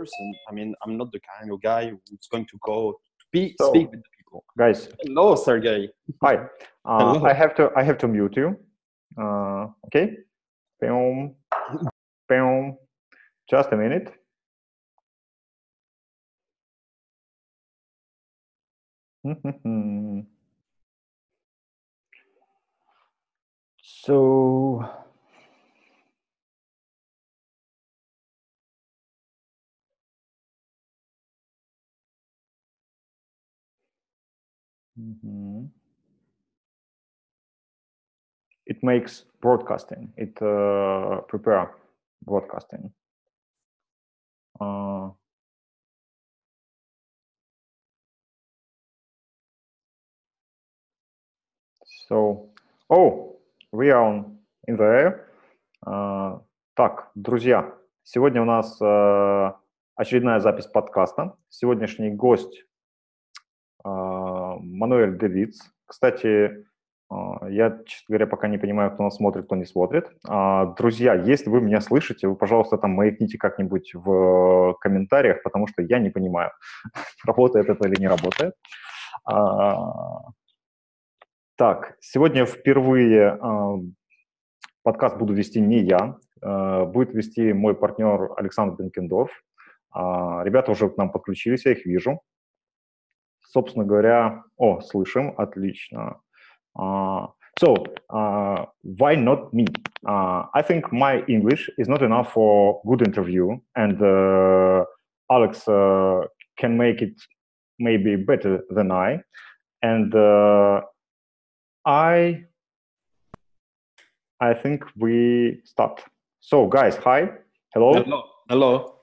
person. I mean, I'm not the kind of guy who's going to go speak with the people. Guys. Hello, Sergey. Hi. Hello. I have to mute you. Okay. Boom. Boom. Just a minute. So. It makes broadcasting. It prepare broadcasting. So, we are in the air. Так, друзья, сегодня у нас очередная запись подкаста. Сегодняшний гость Мануэль Де Витс. Кстати, я, честно говоря, пока не понимаю, кто нас смотрит, кто не смотрит. Друзья, если вы меня слышите, вы, пожалуйста, там маякните как-нибудь в комментариях, потому что я не понимаю, работает это или не работает. Так, сегодня впервые подкаст буду вести не я, будет вести мой партнер Александр Бенкендорф. Ребята уже к нам подключились, я их вижу. Собственно говоря, слышим, отлично. So, why not me? I think my English is not enough for good interview, and Alex can make it maybe better than I. And I think we start. So, guys, hi, hello. Hello. Hello.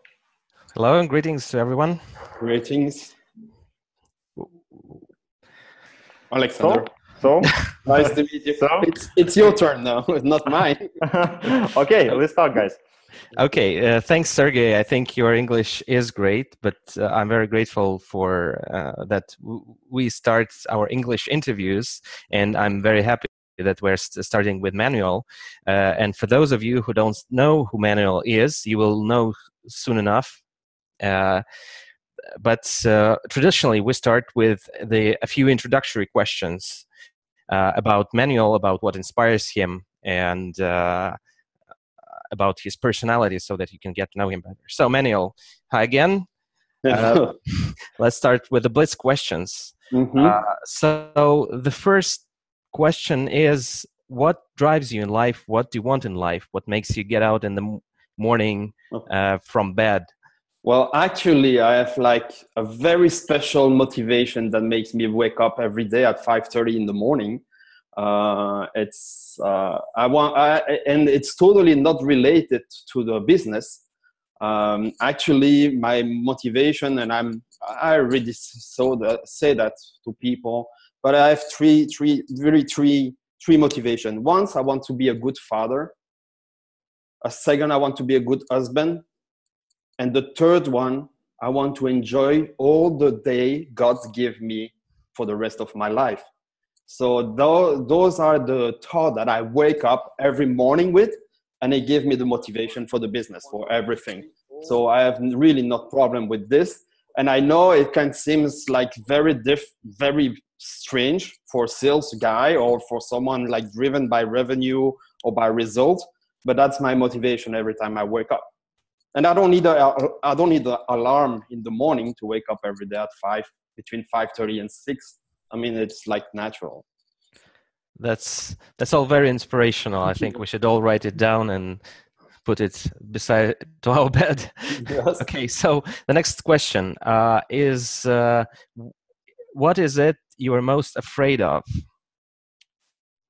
Hello and greetings to everyone. Greetings. Alexander. So nice to meet you. It's your turn now, not mine. Okay, let's start, guys. Okay, thanks, Sergey. I think your English is great, but I'm very grateful for that we start our English interviews, and I'm very happy that we're starting with Manuel. And for those of you who don't know who Manuel is, you will know soon enough. But traditionally, we start with a few introductory questions about Manuel, about what inspires him, and about his personality, so that you can get to know him better. So, Manuel, hi again. Let's start with the Blitz questions. So, the first question is, what drives you in life? What do you want in life? What makes you get out in the morning from bed? Well, actually, I have like a very special motivation that makes me wake up every day at 5:30 in the morning. And it's totally not related to the business. Actually, my motivation, and I already say that to people, but I have three motivations. One, I want to be a good father. A second, I want to be a good husband. And the third one, I want to enjoy all the day God gave me for the rest of my life. So those are the thoughts that I wake up every morning with, and it gives me the motivation for the business, for everything. So I have really no problem with this. And I know it can seem like very strange for a sales guy or for someone like driven by revenue or by result, but that's my motivation every time I wake up. And I don't need the alarm in the morning to wake up every day at between 5:30 and 6. I mean, it's like natural. That's all very inspirational. I think we should all write it down and put it beside to our bed. Yes. Okay, so the next question is, what is it you are most afraid of?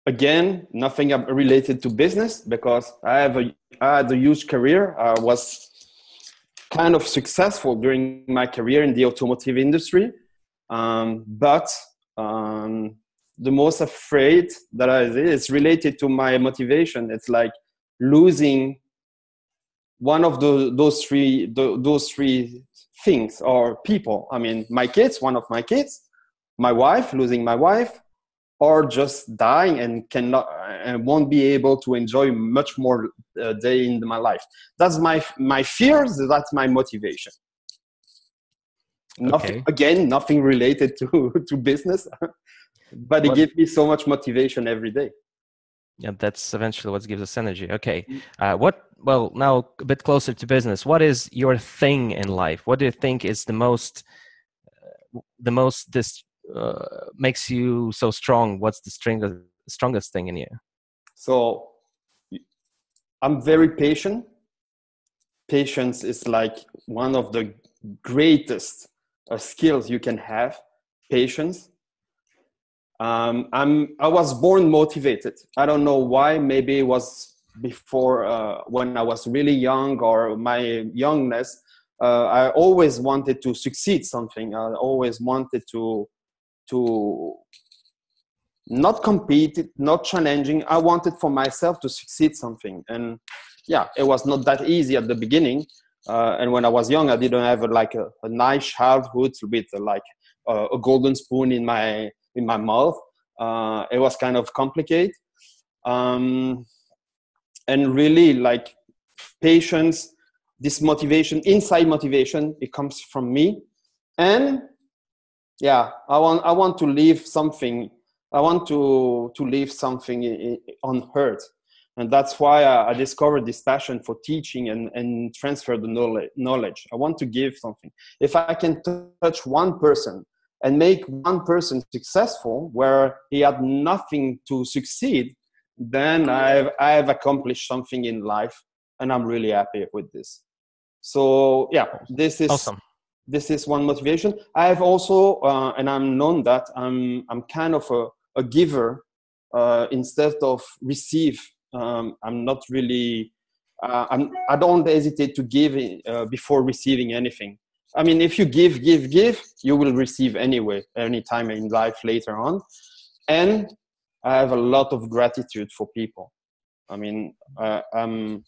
Again, nothing related to business, because I had a huge career. I was kind of successful during my career in the automotive industry. But the most afraid that is related to my motivation. It's like losing one of those three things or people. I mean, one of my kids, my wife, losing my wife, or just dying and won't be able to enjoy much more day in my life. That's my fears. That's my motivation. Nothing, again, nothing related to business, but it gives me so much motivation every day. Yeah, that's eventually what gives us energy. Okay. Well, now a bit closer to business. What is your thing in life? What do you think is the most makes you so strong? What's the strongest thing in you? So I'm very patient. Patience is like one of the greatest skills you can have. Patience. I was born motivated. I don't know why. Maybe it was before when I was really young or my youngness. I always wanted to succeed something. I always wanted to not compete, not challenging. I wanted for myself to succeed something. And yeah, it was not that easy at the beginning. And when I was young, I didn't have a nice childhood with a golden spoon in my mouth. It was kind of complicated. And really like patience, this motivation, inside motivation, it comes from me. And yeah, I want to leave something. I want to leave something unheard. And that's why I discovered this passion for teaching and transfer the knowledge. I want to give something. If I can touch one person and make one person successful where he had nothing to succeed, then I've accomplished something in life, and I'm really happy with this. So yeah, this is awesome. This is one motivation. I have also, and I'm known that I'm kind of a giver instead of receive. I'm not really. I don't hesitate to give before receiving anything. I mean, if you give, you will receive anyway, anytime in life later on. And I have a lot of gratitude for people. I mean, I'm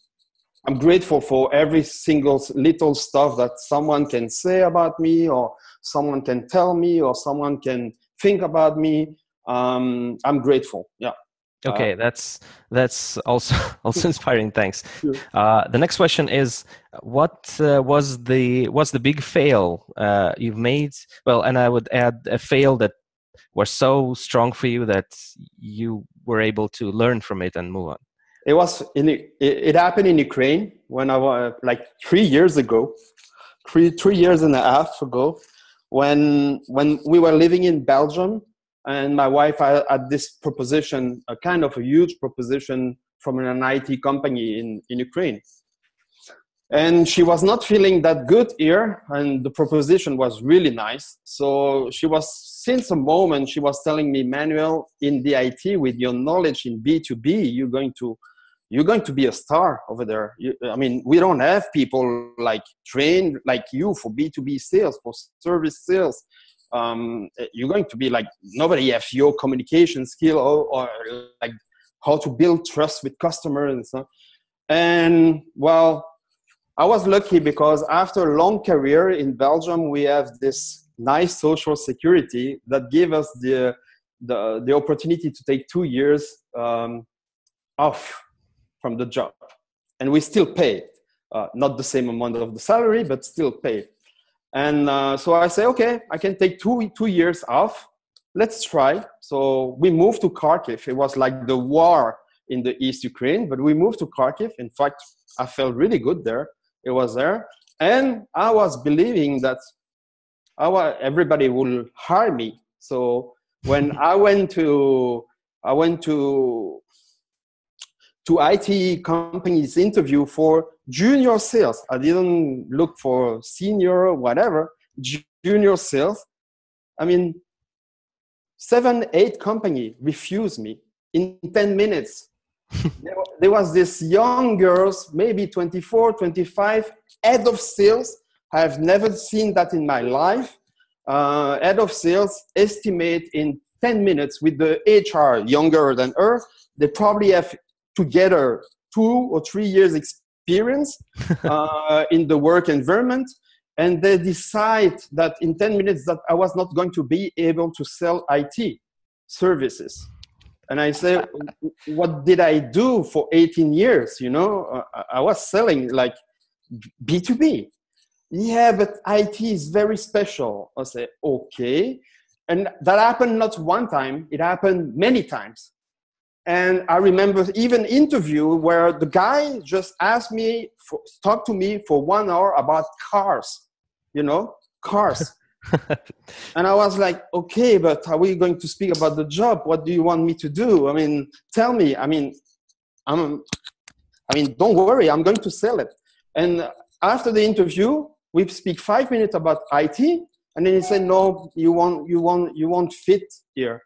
grateful for every single little stuff that someone can say about me, or someone can tell me, or someone can think about me. I'm grateful. Yeah. Okay, that's also inspiring. Thanks. The next question is, what was the big fail you've made? Well, and I would add a fail that was so strong for you that you were able to learn from it and move on. It happened in Ukraine when I was like 3 years ago, three years and a half ago, when we were living in Belgium. And my wife had this proposition, a kind of a huge proposition from an IT company in Ukraine. And she was not feeling that good here, and the proposition was really nice. So since a moment, she was telling me, Manuel, in the IT, with your knowledge in B2B, you're going to be a star over there. I mean, we don't have people like trained like you for B2B sales, for service sales. You're going to be like, nobody has your communication skill or like how to build trust with customers and so. And well, I was lucky because after a long career in Belgium, we have this nice social security that gave us the opportunity to take 2 years off from the job, and we still pay not the same amount of the salary, but still pay. And so I say, okay, I can take two years off. Let's try. So we moved to Kharkiv. It was like the war in the East Ukraine, but we moved to Kharkiv. In fact, I felt really good there. It was there. And I was believing that everybody will hire me. So when I went to IT companies interview for junior sales. I didn't look for senior or whatever, junior sales. I mean, 7-8 company refused me in 10 minutes. There was this young girls, maybe 24, 25, head of sales. I have never seen that in my life. Head of sales estimate in 10 minutes with the HR younger than her. They probably have together 2 or 3 years experience in the work environment, and they decide that in 10 minutes that I was not going to be able to sell IT services. And I say, what did I do for 18 years? You know, I was selling like B2B. yeah, but IT is very special. I say, okay. And that happened not one time, it happened many times. And I remember even interview where the guy just asked me, talk to me for 1 hour about cars, cars. And I was like, okay, but are we going to speak about the job? What do you want me to do? I mean, tell me. I mean, don't worry, I'm going to sell it. And after the interview, we speak 5 minutes about IT, and then he said, no, you won't fit here.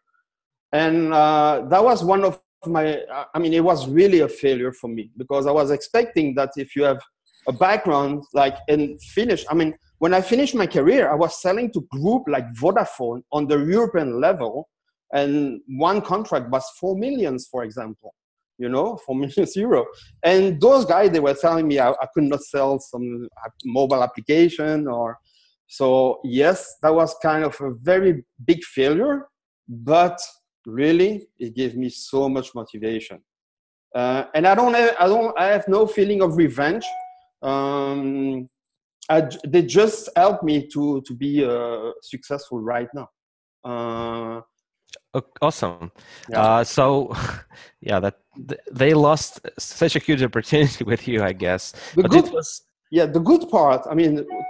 And that was one of it was really a failure for me, because I was expecting that if you have a background when I finished my career, I was selling to group like Vodafone on the European level, and one contract was 4 million, for example, 4 million euro. And those guys, they were telling me I could not sell some mobile application so yes, that was kind of a very big failure, but really, it gave me so much motivation, and I have no feeling of revenge. They just helped me to be successful right now. Awesome. Yeah. So, yeah, they lost such a huge opportunity with you, I guess. The good part,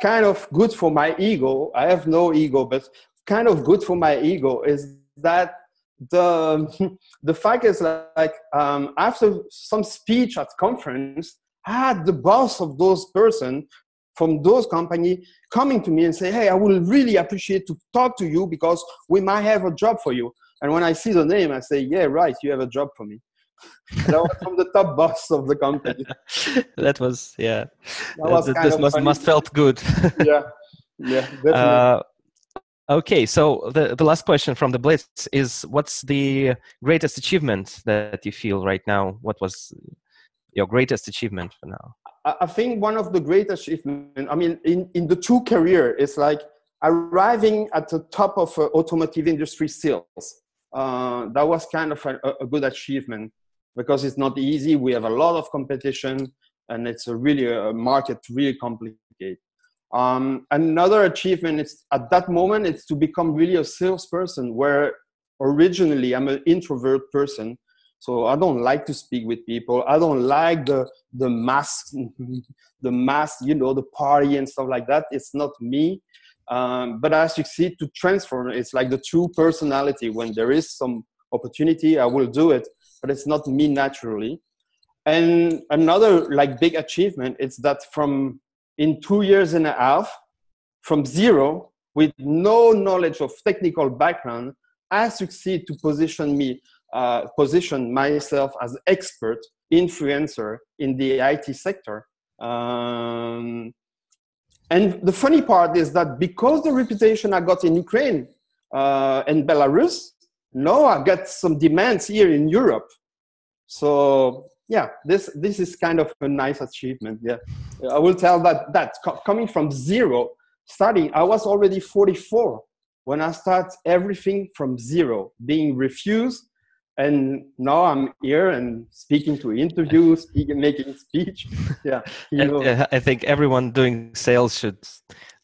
kind of good for my ego. I have no ego, but kind of good for my ego is that the fact is after some speech at conference, I had the boss of those person from those company coming to me and say, hey, I will really appreciate to talk to you because we might have a job for you. And when I see the name, I say, yeah, right, you have a job for me. That was from the top boss of the company. That was, yeah. This must felt good. Yeah, definitely. Okay, so the last question from the Blitz is, what's the greatest achievement that you feel right now? What was your greatest achievement for now? I think one of the greatest achievements, in the two career, is like arriving at the top of automotive industry sales. That was kind of a good achievement, because it's not easy. We have a lot of competition, and it's a market really complicated. Another achievement is at that moment, it's to become really a salesperson, where originally I'm an introvert person. So I don't like to speak with people. I don't like the mass, the party and stuff like that. It's not me. But I succeed to transform. It's like the true personality. When there is some opportunity, I will do it, but it's not me naturally. And another big achievement is that in 2 years and a half, from zero, with no knowledge of technical background, I succeed to position myself as expert influencer in the IT sector. And the funny part is that because the reputation I got in Ukraine and Belarus, now I get some demands here in Europe. So yeah, this is kind of a nice achievement. Yeah, I will tell that coming from zero, starting, I was already 44 when I start everything from zero, being refused. And now I'm here and speaking to interviews, making speech. Yeah, I think everyone doing sales should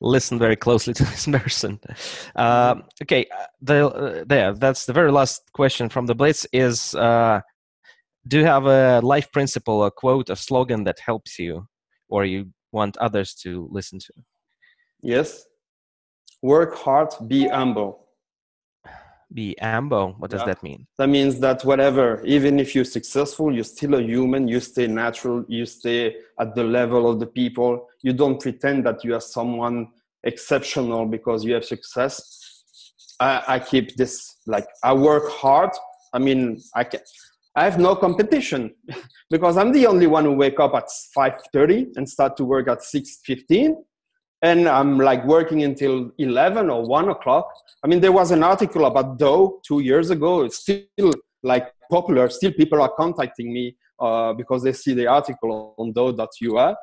listen very closely to this person. Okay, that's the very last question from the Blitz is, do you have a life principle, a quote, a slogan that helps you or you want others to listen to? Yes. Work hard, be humble. Be humble. What does that mean? That means that even if you're successful, you're still a human, you stay natural, you stay at the level of the people. You don't pretend that you are someone exceptional because you have success. I keep this, I work hard. I have no competition because I'm the only one who wake up at 5:30 and start to work at 6:15. And I'm working until 11 or 1 o'clock. There was an article about Dow 2 years ago. It's still popular. Still people are contacting me because they see the article on dow.ua.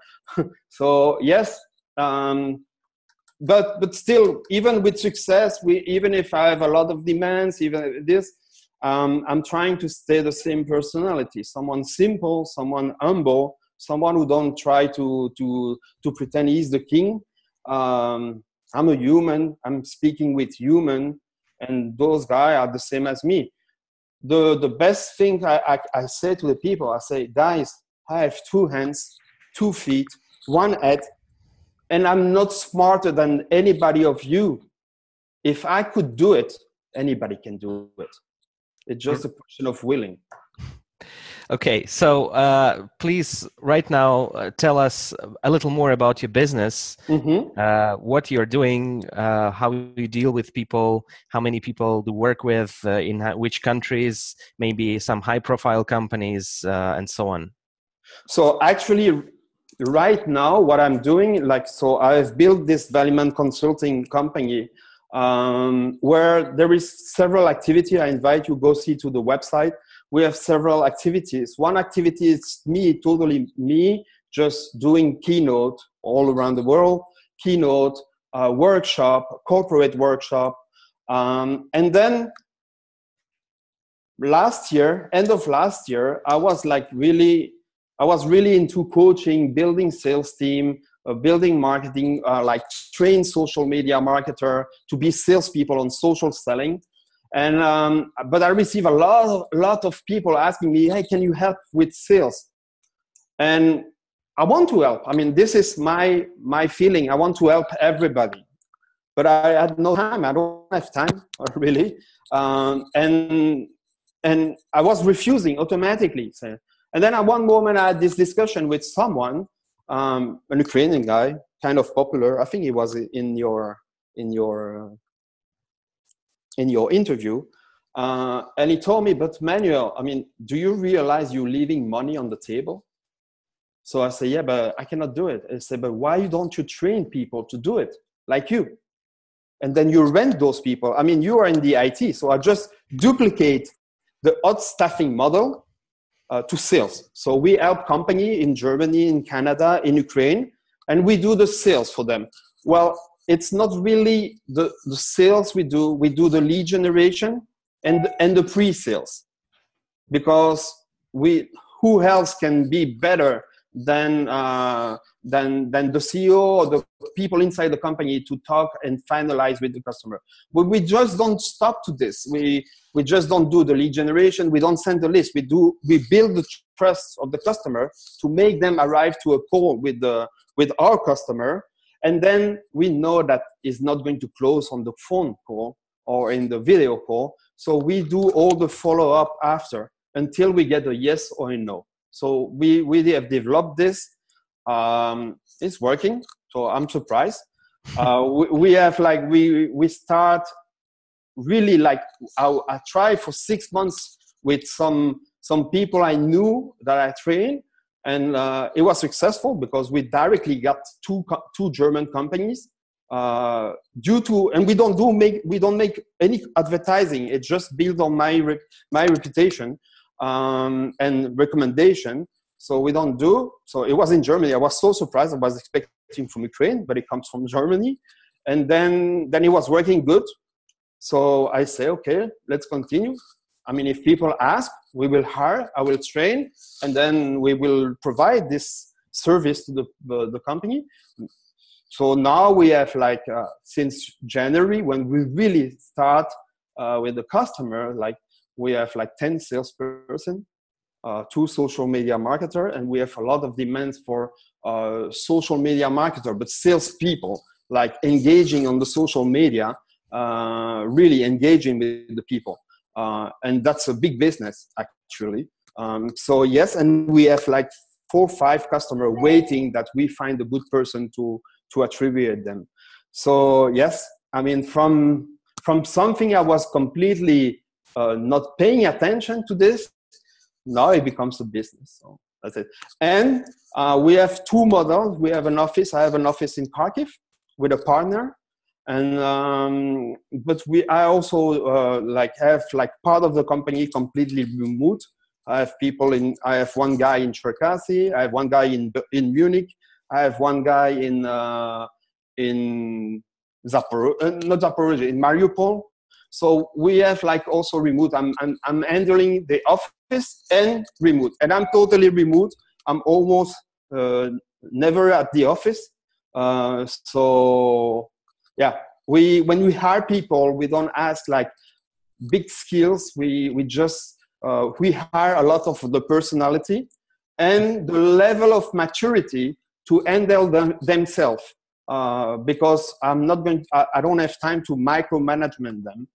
So yes, but still, even with success, even if I have a lot of demands, even this, I'm trying to stay the same personality. Someone simple, someone humble, someone who don't try to pretend he's the king. I'm a human. I'm speaking with human, and those guys are the same as me. The best thing I say to the people, I say, guys, I have 2 hands, 2 feet, 1 head, and I'm not smarter than anybody of you. If I could do it, anybody can do it. It's just a question of willing. Okay, so please, right now, tell us a little more about your business, what you're doing, how you deal with people, how many people do you work with, in which countries, maybe some high-profile companies, and so on. So actually, right now, what I'm doing, so I've built this Valiman consulting company where there is several activity. I invite you go see to the website. We have several activities. One activity is totally me, just doing keynote all around the world, keynote, workshop, corporate workshop. And then end of last year, I was really into coaching, building sales team, building marketing, train social media marketer to be salespeople on social selling. And but I receive a lot of people asking me, hey, can you help with sales? And I want to help. I mean, this is my feeling. I want to help everybody, but I had no time. I don't have time, really. And I was refusing automatically. So, and then at one moment, I had this discussion with someone, an Ukrainian guy, kind of popular. I think he was in your interview, and he told me, but Manuel, I mean, do you realize you're leaving money on the table? So I say, yeah, but I cannot do it. I say, but why don't you train people to do it like you? And then you rent those people. I mean, you are in the IT, so I just duplicate the odd staffing model to sales. So we help company in Germany, in Canada, in Ukraine, and we do the sales for them. Well, it's not really the sales we do. We do the lead generation and the pre-sales, because who else can be better than the CEO or the people inside the company to talk and finalize with the customer. But we just don't stop to this. We just don't do the lead generation. We don't send the list. We build the trust of the customer to make them arrive to a call with our customer. And then we know that it's not going to close on the phone call or in the video call. So we do all the follow-up after until we get a yes or a no. So we have developed this. It's working. So I'm surprised. We start really I tried for 6 months with some people I knew that I trained. And it was successful because we directly got two German companies and we don't make any advertising. It's just built on my reputation and recommendation. So we don't do. So it was in Germany. I was so surprised. I was expecting from Ukraine, but it comes from Germany. And then it was working good. So I say, okay, let's continue. I mean, if people ask, we will hire, I will train, and then we will provide this service to the company. So now we have since January, when we really start with the customer, we have 10 salesperson, 2 social media marketer, and we have a lot of demands for social media marketer, but salespeople, engaging on the social media, really engaging with the people. And that's a big business, actually. So yes, and we have 4 or 5 customers waiting that we find a good person to attribute them. So yes, I mean, from something I was completely not paying attention to this, now it becomes a business. So that's it. And we have 2 models. We have an office. I have an office in Kharkiv with a partner. And but I also have part of the company completely remote. I have one guy in Cherkasy. I have one guy in Munich. I have one guy in Zaporozhye, in Mariupol. So we have also remote. I'm handling the office and remote, and I'm totally remote. I'm almost never at the office. So yeah, when we hire people, we don't ask like big skills. We just we hire a lot of the personality and the level of maturity to handle themselves. Because I'm not going. I don't have time to micromanagement them.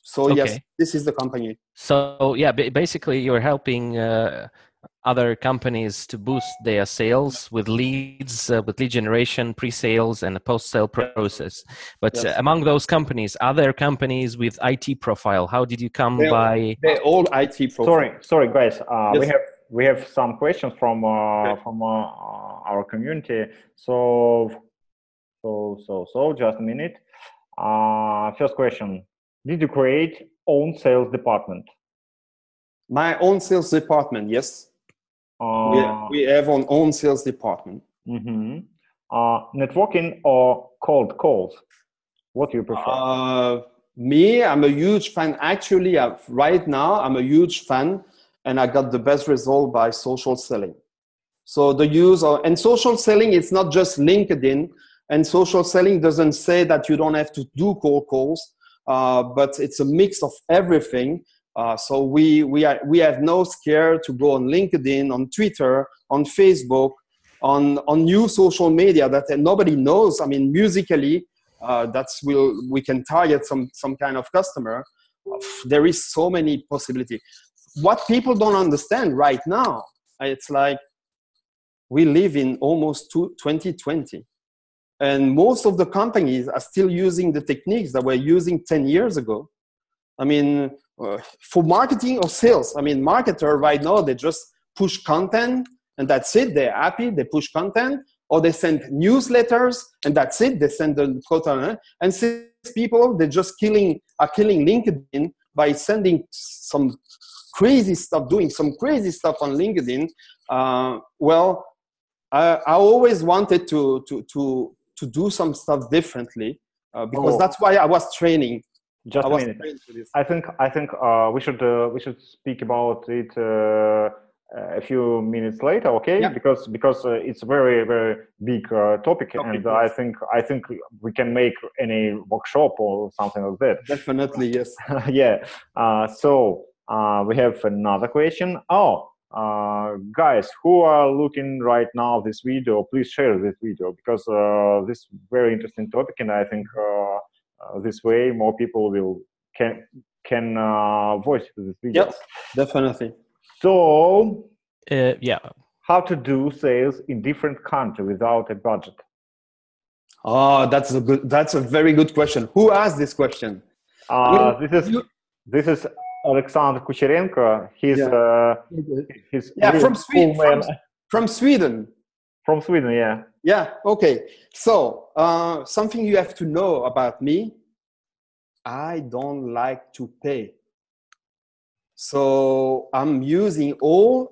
So Okay. yes, this is the company. So yeah, basically you're helping other companies to boost their sales with leads, with lead generation, pre-sales, and a post-sale process. But Yes. among those companies, other companies with IT profile, how did you come by? They're all IT profile. Sorry, guys. Yes. We have some questions from our community. So just a minute. First question: did you create own sales department? My own sales department, yes. We have our own sales department. Mm-hmm. Networking or cold calls? What do you prefer? Me, I'm a huge fan. Actually, right now, I'm a huge fan, and I got the best result by social selling. So the use of, and social selling, it's not just LinkedIn, and social selling doesn't say that you don't have to do cold calls, but it's a mix of everything. So we have no scare to go on LinkedIn, on Twitter, on Facebook, on new social media that nobody knows. I mean, musically, we can target some kind of customer. There is so many possibilities. What people don't understand right now, it's like we live in almost 2020, and most of the companies are still using the techniques that we're using 10 years ago. I mean, for marketing or sales, I mean, marketer right now, they just push content and that's it. They're happy. They push content, or they send newsletters and that's it. They send the content. And sales people, they're just killing LinkedIn by sending some crazy stuff, doing some crazy stuff on LinkedIn. Well, I always wanted to do some stuff differently because that's why I was training. Just a minute. I think we should speak about it a few minutes later, okay? Yeah. Because it's a very very big topic, and I think we can make any workshop or something like that. Definitely, yes. Yeah. So we have another question. Guys who are looking right now this video, please share this video because this is very interesting topic, and I think this way more people can voice this video. Yes, definitely. So yeah, how to do sales in different countries without a budget? Oh, that's a very good question. Who asked this question? This is Alexander Kucherenko. He's from Sweden. From Sweden. From Sweden, yeah. Yeah. Okay. So something you have to know about me: I don't like to pay. So I'm using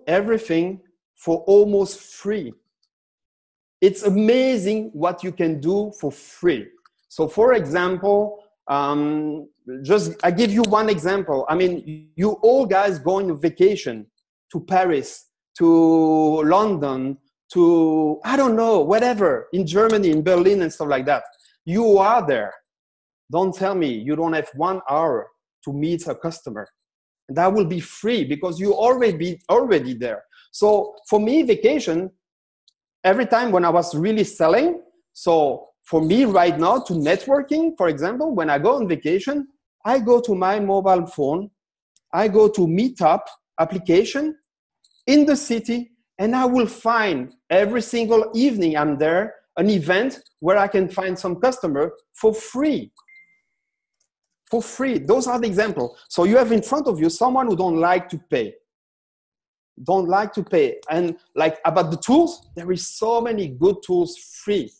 everything for almost free. It's amazing what you can do for free. So, for example, I give you one example. I mean, you all guys go on vacation to Paris, to London, to, I don't know, whatever, in Germany, in Berlin and stuff like that. You are there. Don't tell me you don't have 1 hour to meet a customer. And that will be free because you already there. So for me, vacation, every time when I was really selling, so for me right now to networking, for example, when I go on vacation, I go to my mobile phone, I go to Meetup application in the city, and I will find every single evening I'm there, an event where I can find some customer for free. For free. Those are the examples. So you have in front of you someone who don't like to pay. Don't like to pay. And like about the tools, there is so many good tools free.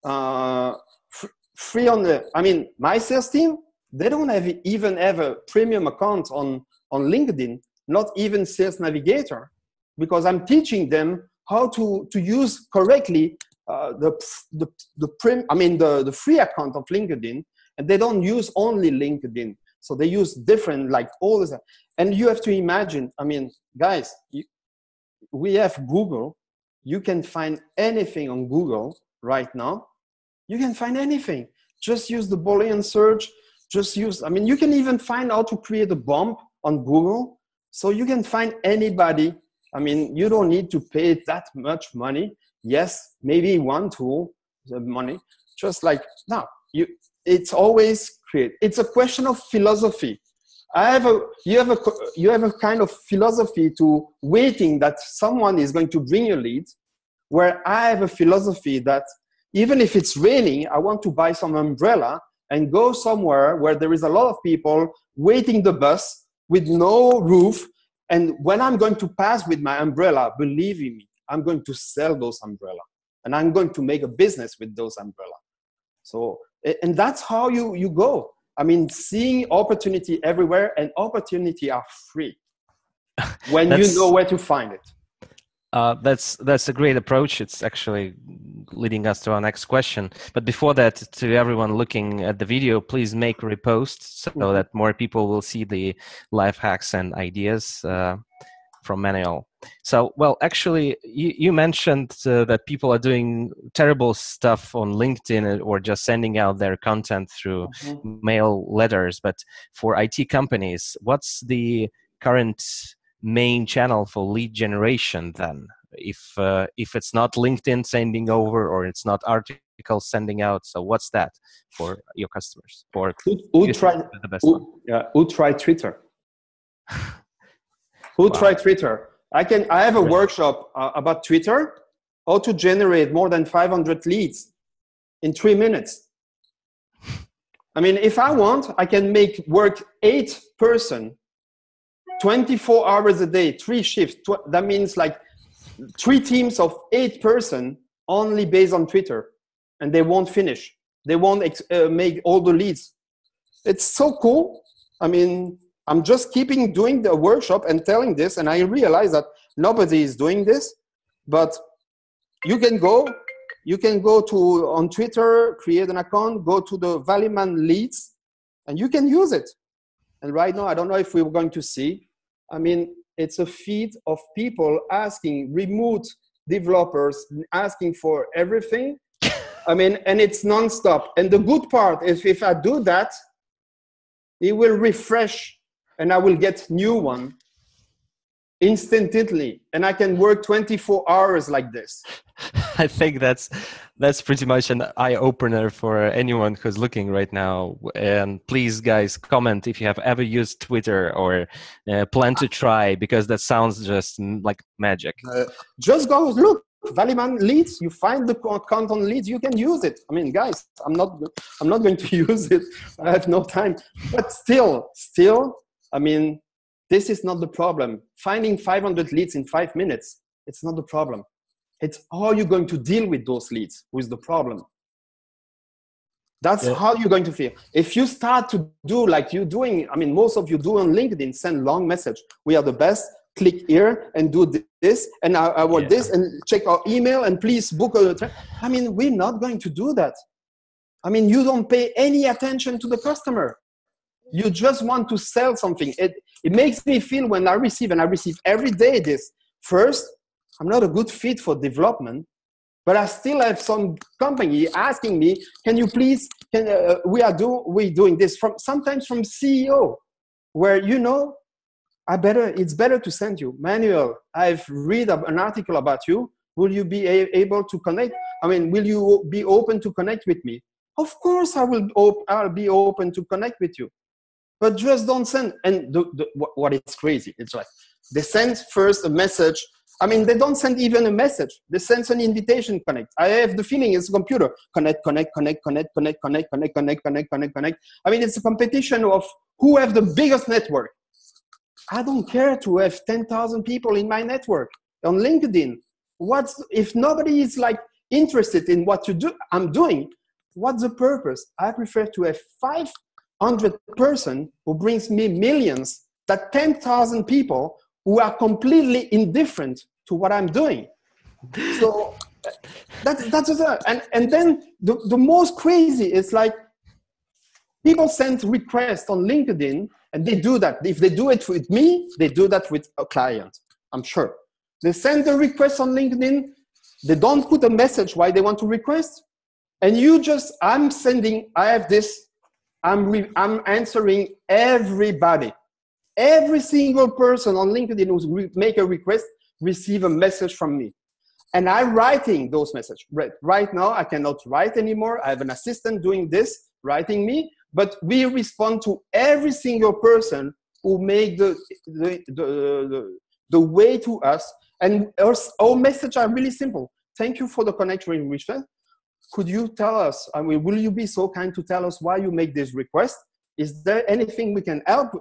Free on the, I mean, my sales team, they don't even have a premium account on LinkedIn, not even Sales Navigator, because I'm teaching them how to use correctly the free account of LinkedIn. And they don't use only LinkedIn. So they use different, like all this. And you have to imagine, I mean, guys, we have Google, you can find anything on Google right now. You can find anything. Just use the Boolean search. You can even find how to create a bomb on Google. So you can find anybody. You don't need to pay that much money. Yes, maybe one tool, the money. Just like, no, it's always create. It's a question of philosophy. You have a kind of philosophy to waiting that someone is going to bring you leads, where I have a philosophy that even if it's raining, I want to buy some umbrella and go somewhere where there is a lot of people waiting the bus with no roof. And when I'm going to pass with my umbrella, believe in me, I'm going to sell those umbrella and I'm going to make a business with those umbrella. So, and that's how you go. Seeing opportunity everywhere, and opportunity are free when you know where to find it. That's a great approach. It's actually leading us to our next question. But before that, to everyone looking at the video, please make repost so that more people will see the life hacks and ideas from Manuel. So, well, actually, you mentioned that people are doing terrible stuff on LinkedIn or just sending out their content through mail letters. But for IT companies, what's the current main channel for lead generation then? If it's not LinkedIn sending over, or it's not articles sending out, so what's that for your customers? For who tried Twitter? Who tried Twitter? I have a workshop about Twitter, how to generate more than 500 leads in 3 minutes. If I want, I can make work 8 person, 24 hours a day, 3 shifts. That means like 3 teams of 8 person only based on Twitter, and they won't finish. They won't make all the leads. It's so cool. I'm just keeping doing the workshop and telling this, and I realize that nobody is doing this, but you can go on Twitter, create an account, go to the Valiman leads, and you can use it. And right now, I don't know if we're going to see, it's a feed of people asking, remote developers asking for everything. And it's nonstop. And the good part is if I do that, it will refresh and I will get new one instantly. And I can work 24 hours like this. I think that's pretty much an eye-opener for anyone who's looking right now. And please, guys, comment if you have ever used Twitter or plan to try, because that sounds just like magic. Just go look, Valiman leads. You find the account on leads. You can use it. Guys, I'm not going to use it. I have no time. But still, this is not the problem. Finding 500 leads in 5 minutes, it's not the problem. It's how you're going to deal with those leads with the problem. That's how you're going to feel. If you start to do like you're doing, most of you do on LinkedIn, send long message. We are the best. Click here and do this. And I want this and check our email and please book a time. We're not going to do that. You don't pay any attention to the customer. You just want to sell something. It makes me feel when I receive every day this. First, I'm not a good fit for development, but I still have some company asking me, can you please, we're doing this sometimes from CEO, where, it's better to send you, Manuel, I've read an article about you. Will you be able to connect? Will you be open to connect with me? Of course I'll be open to connect with you. But just don't send. And what is crazy, it's like they send first a message. They don't send even a message. They send an invitation, connect. I have the feeling it's a computer. Connect. It's a competition of who have the biggest network. I don't care to have 10,000 people in my network on LinkedIn. If nobody is interested in what I'm doing, what's the purpose? I prefer to have 500 person who brings me millions than 10,000 people who are completely indifferent to what I'm doing. So that's and then the most crazy is people send requests on LinkedIn and they do that. If they do it with me, they do that with a client. I'm sure. They send the request on LinkedIn. They don't put a message why they want to request. And you just, I'm answering everybody. Every single person on LinkedIn who make a request receive a message from me. And I'm writing those messages. Right now, I cannot write anymore. I have an assistant doing this, writing me. But we respond to every single person who make the way to us. And our messages are really simple. Thank you for the connection request. Could you tell us, will you be so kind to tell us why you make this request? Is there anything we can help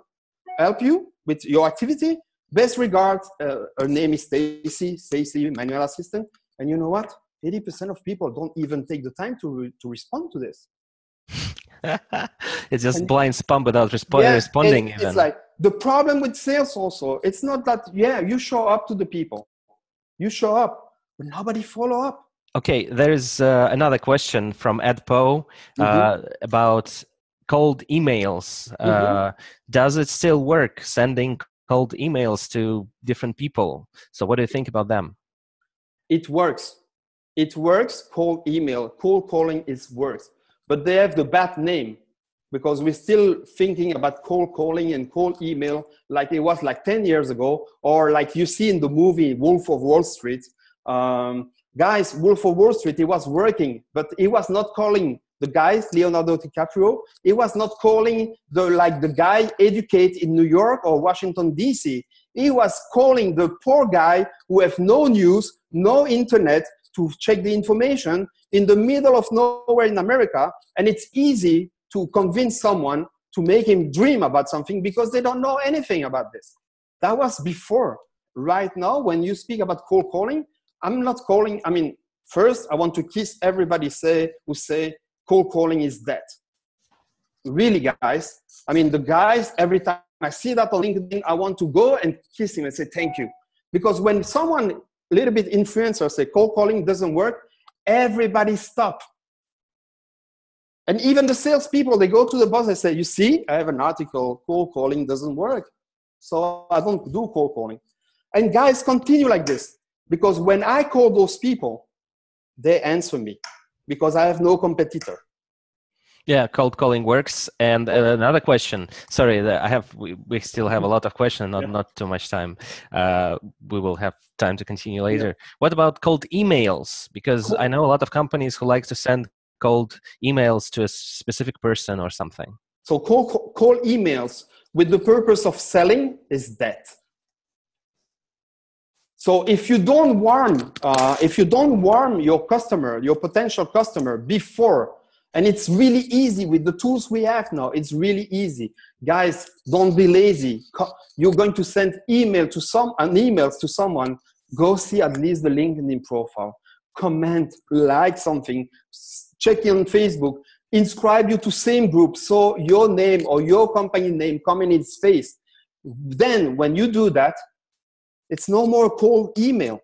you with your activity? Best regards, her name is Stacy, manual assistant. And you know what? 80% of people don't even take the time to respond to this. It's just blind spam without responding even. It's like the problem with sales also. It's not that, you show up to the people. You show up, but nobody follow up. Okay, there's another question from Ed Poe about cold emails. Does it still work sending cold emails to different people? So what do you think about them? It works. It works. Cold email, cold calling works. But they have the bad name because we're still thinking about cold calling and cold email like it was like 10 years ago, or like you see in the movie Wolf of Wall Street. Guys, Wolf of Wall Street, it was working, but it was not calling the guys, Leonardo DiCaprio. It was not calling the guy educated in New York or Washington, D.C. He was calling the poor guy who have no news, no internet to check the information in the middle of nowhere in America. And it's easy to convince someone to make him dream about something because they don't know anything about this. That was before. Right now, when you speak about cold calling, I'm not calling. I mean, first, I want to kiss everybody who say cold calling is dead. Really, guys. I mean, the guys, every time I see that on LinkedIn, I want to go and kiss him and say thank you. Because when someone, a little bit influencer, say cold calling doesn't work, everybody stop. And even the salespeople, they go to the boss and say, you see, I have an article, cold calling doesn't work. So I don't do cold calling. And guys, continue like this. Because when I call those people, they answer me because I have no competitor. Yeah, cold calling works. And another question. Sorry, we still have a lot of questions, not too much time. We will have time to continue later. Yeah. What about cold emails? Because I know a lot of companies who like to send cold emails to a specific person or something. So cold emails with the purpose of selling is dead. So if you don't warm your customer, your potential customer before, and it's really easy with the tools we have now, it's really easy. Guys, don't be lazy. You're going to send emails to someone, go see at least the LinkedIn profile, comment, like something, check in on Facebook, inscribe you to same group so your name or your company name come in its face. Then when you do that, it's no more cold email.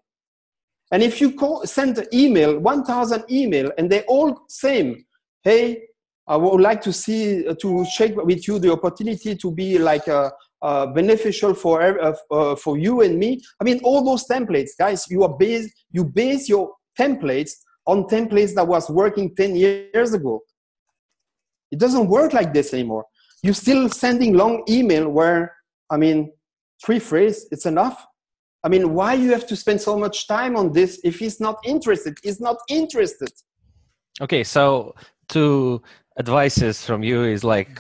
And if you send an email, 1,000 email, and they're all same. Hey, I would like to check with you the opportunity to be like beneficial for you and me. I mean, all those templates, guys, you base your templates on templates that was working 10 years ago. It doesn't work like this anymore. You're still sending long email where, 3 phrases, it's enough. I mean, why you have to spend so much time on this if he's not interested? He's not interested. Okay, so 2 advices from you is like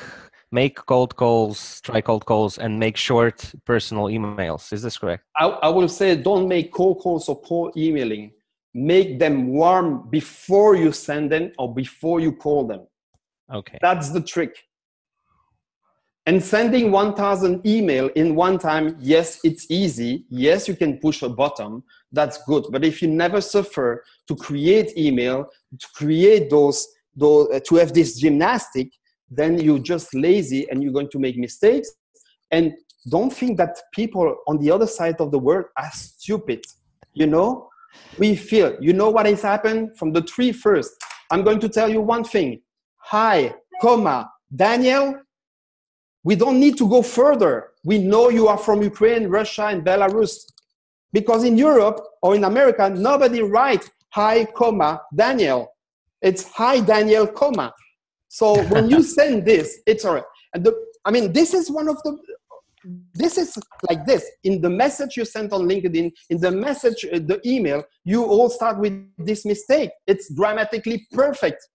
make cold calls, try cold calls, and make short personal emails. Is this correct? I will say don't make cold calls or cold emailing. Make them warm before you send them or before you call them. Okay. That's the trick. And sending 1,000 email in one time, yes, it's easy. Yes, you can push a button. That's good. But if you never suffer to create email, to create to have this gymnastic, then you're just lazy and you're going to make mistakes. And don't think that people on the other side of the world are stupid. We feel, what has happened from the 3 first. I'm going to tell you one thing. Hi, Daniel. We don't need to go further. We know you are from Ukraine, Russia, and Belarus. Because in Europe or in America, nobody writes, hi, comma, Daniel. It's hi, Daniel, comma. So when you send this, it's all right. And this is one of the, this is like this. In the message you sent on LinkedIn, in the message, the email, you all start with this mistake. It's grammatically perfect.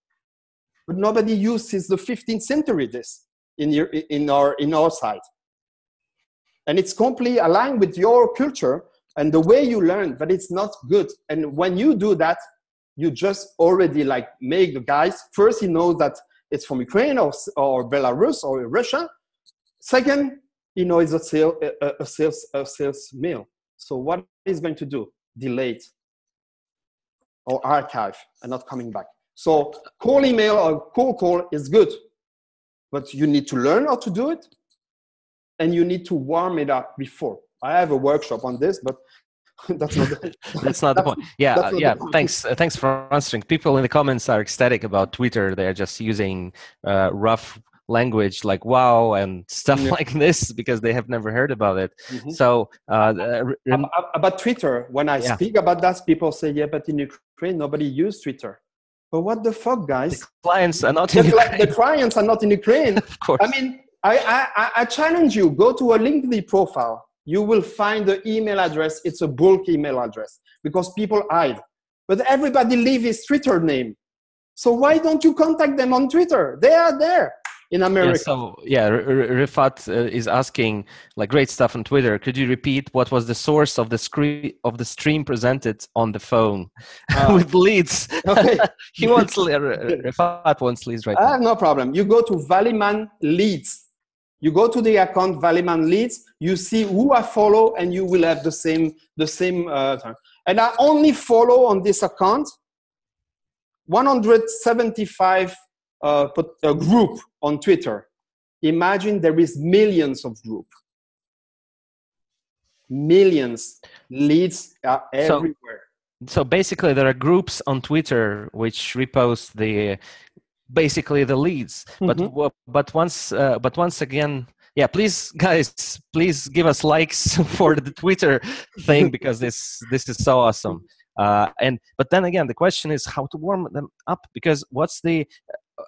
But nobody uses the 15th century this in our side. And it's completely aligned with your culture and the way you learn, but it's not good. And when you do that, you just already like make the guys, first he knows that it's from Ukraine or Belarus or Russia. Second, he knows it's a sales mail. So what is going to do? Delay it or archive and not coming back. So cold email or cold call is good, but you need to learn how to do it and you need to warm it up before. I have a workshop on this, but that's not the, that's not the point. Yeah, yeah. Thanks for answering. People in the comments are ecstatic about Twitter. They're just using rough language like wow and stuff like this because they have never heard about it. Mm-hmm. So about Twitter, when I speak about that, people say, yeah, but in Ukraine nobody uses Twitter. But what the fuck, guys? The clients are not in Ukraine. The clients are not in Ukraine. Of course. I mean, I challenge you, go to a LinkedIn profile. You will find the email address. It's a bulk email address because people hide. But everybody leaves his Twitter name. So why don't you contact them on Twitter? They are there in America. Rifat is asking, like, great stuff on Twitter. Could you repeat what was the source of the stream presented on the phone with leads? Okay. Rifat wants leads right now. No problem. You go to Valiman Leads. You go to the account Valiman Leads, you see who I follow, and you will have the same time. And I only follow on this account 175 group on Twitter. Imagine there is millions of group. Millions. Leads are everywhere. So basically there are groups on Twitter which repost basically the leads, but once again, please guys, please give us likes for the Twitter thing because this is so awesome. But then again, the question is how to warm them up, because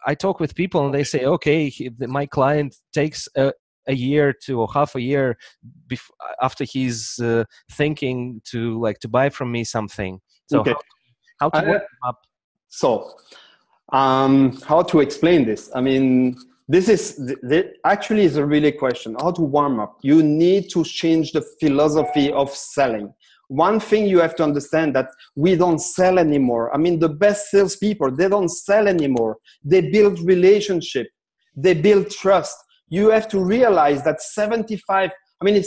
I talk with people and they say, okay, my client takes a year to or half a year after he's thinking to buy from me something. So okay. how to warm them up? So how to explain this? I mean, this is actually is a really question. How to warm up? You need to change the philosophy of selling. One thing you have to understand that we don't sell anymore. I mean, the best salespeople, they don't sell anymore. They build relationship. They build trust. You have to realize that it's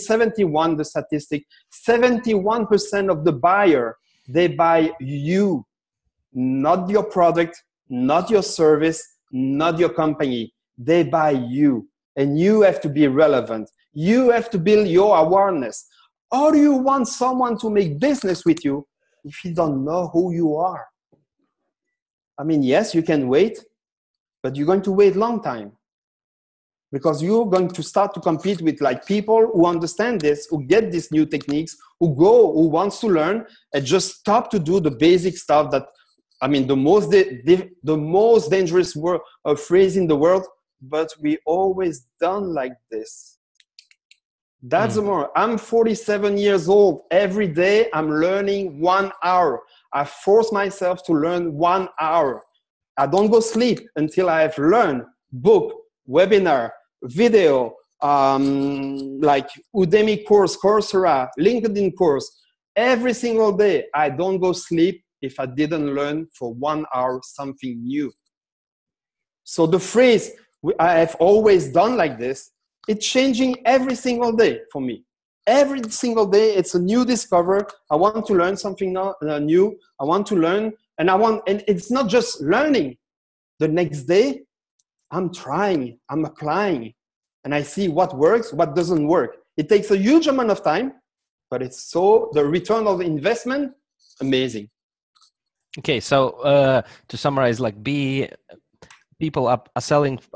71, the statistic, 71% of the buyer, they buy you, not your product, not your service, not your company. They buy you, and you have to be relevant. You have to build your awareness. How do you want someone to make business with you if you don't know who you are? I mean, yes, you can wait, but you're going to wait a long time because you're going to start to compete with people who understand this, who get these new techniques, who wants to learn and just stop to do the basic stuff that, I mean, the most dangerous phrase in the world, but we always done like this. That's the more. I'm 47 years old. Every day I'm learning 1 hour. I force myself to learn 1 hour. I don't go sleep until I have learned book, webinar, video, like Udemy course, Coursera, LinkedIn course. Every single day I don't go sleep if I didn't learn for 1 hour something new. So the phrase I have always done like this, it's changing every single day for me. Every single day, it's a new discovery. I want to learn something new. I want to learn, and it's not just learning. The next day, I'm trying, I'm applying, and I see what works, what doesn't work. It takes a huge amount of time, but the return of investment, amazing. Okay, so to summarize, people are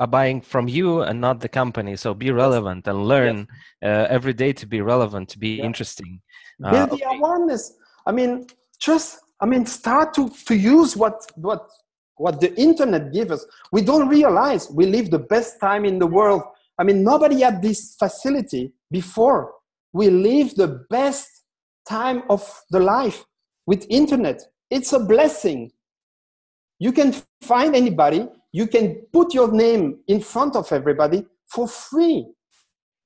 buying from you and not the company. So be relevant and learn every day to be relevant, to be interesting. Build the awareness. I mean, just I mean, start to use what the internet gives us. We don't realize we live the best time in the world. I mean, nobody had this facility before. We live the best time of the life with internet. It's a blessing. You can find anybody. You can put your name in front of everybody for free.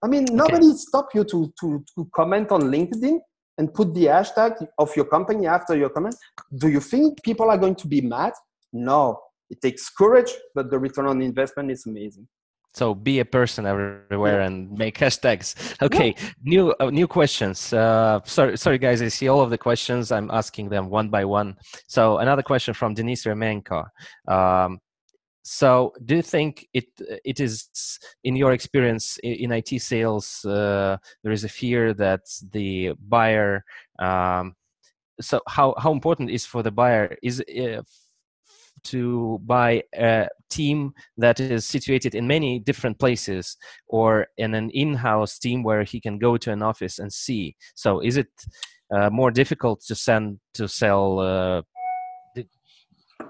I mean, nobody stopped you to comment on LinkedIn and put the hashtag of your company after your comment. Do you think people are going to be mad? No. It takes courage, but the return on investment is amazing. So be a person everywhere and make hashtags. Okay, new questions. Sorry guys, I see all of the questions. I'm asking them one by one. So another question from Denis Remenko. So do you think it is, in your experience in IT sales, there is a fear that the buyer, so how important is for the buyer is to buy a team that is situated in many different places, or in an in-house team where he can go to an office and see? So is it more difficult to sell the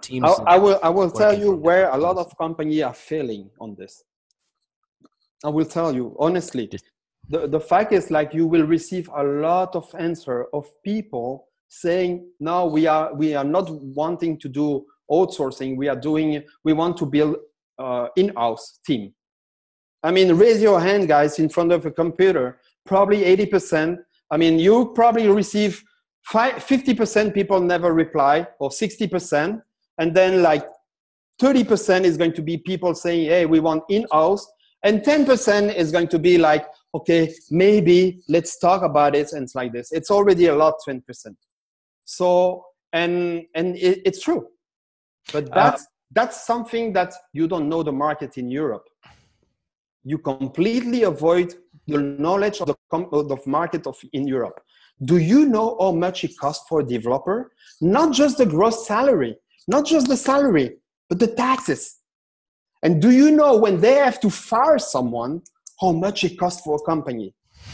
teams? I will tell you where a lot of companies are failing on this. I will tell you honestly. The fact is, like, you will receive a lot of answer of people saying, no, we are not wanting to do outsourcing. We want to build in-house team. I mean, raise your hand, guys, in front of a computer. Probably 80%. I mean, you probably receive 50% people never reply, or 60%. And then like 30% is going to be people saying, hey, we want in-house. And 10% is going to be like, okay, maybe let's talk about it. And it's like this. It's already a lot, 20%. So, and it's true. But that's something that you don't know the market in Europe. You completely avoid the knowledge of the market in Europe. Do you know how much it costs for a developer? Not just the gross salary, not just the salary, but the taxes. And do you know when they have to fire someone, how much it costs for a company?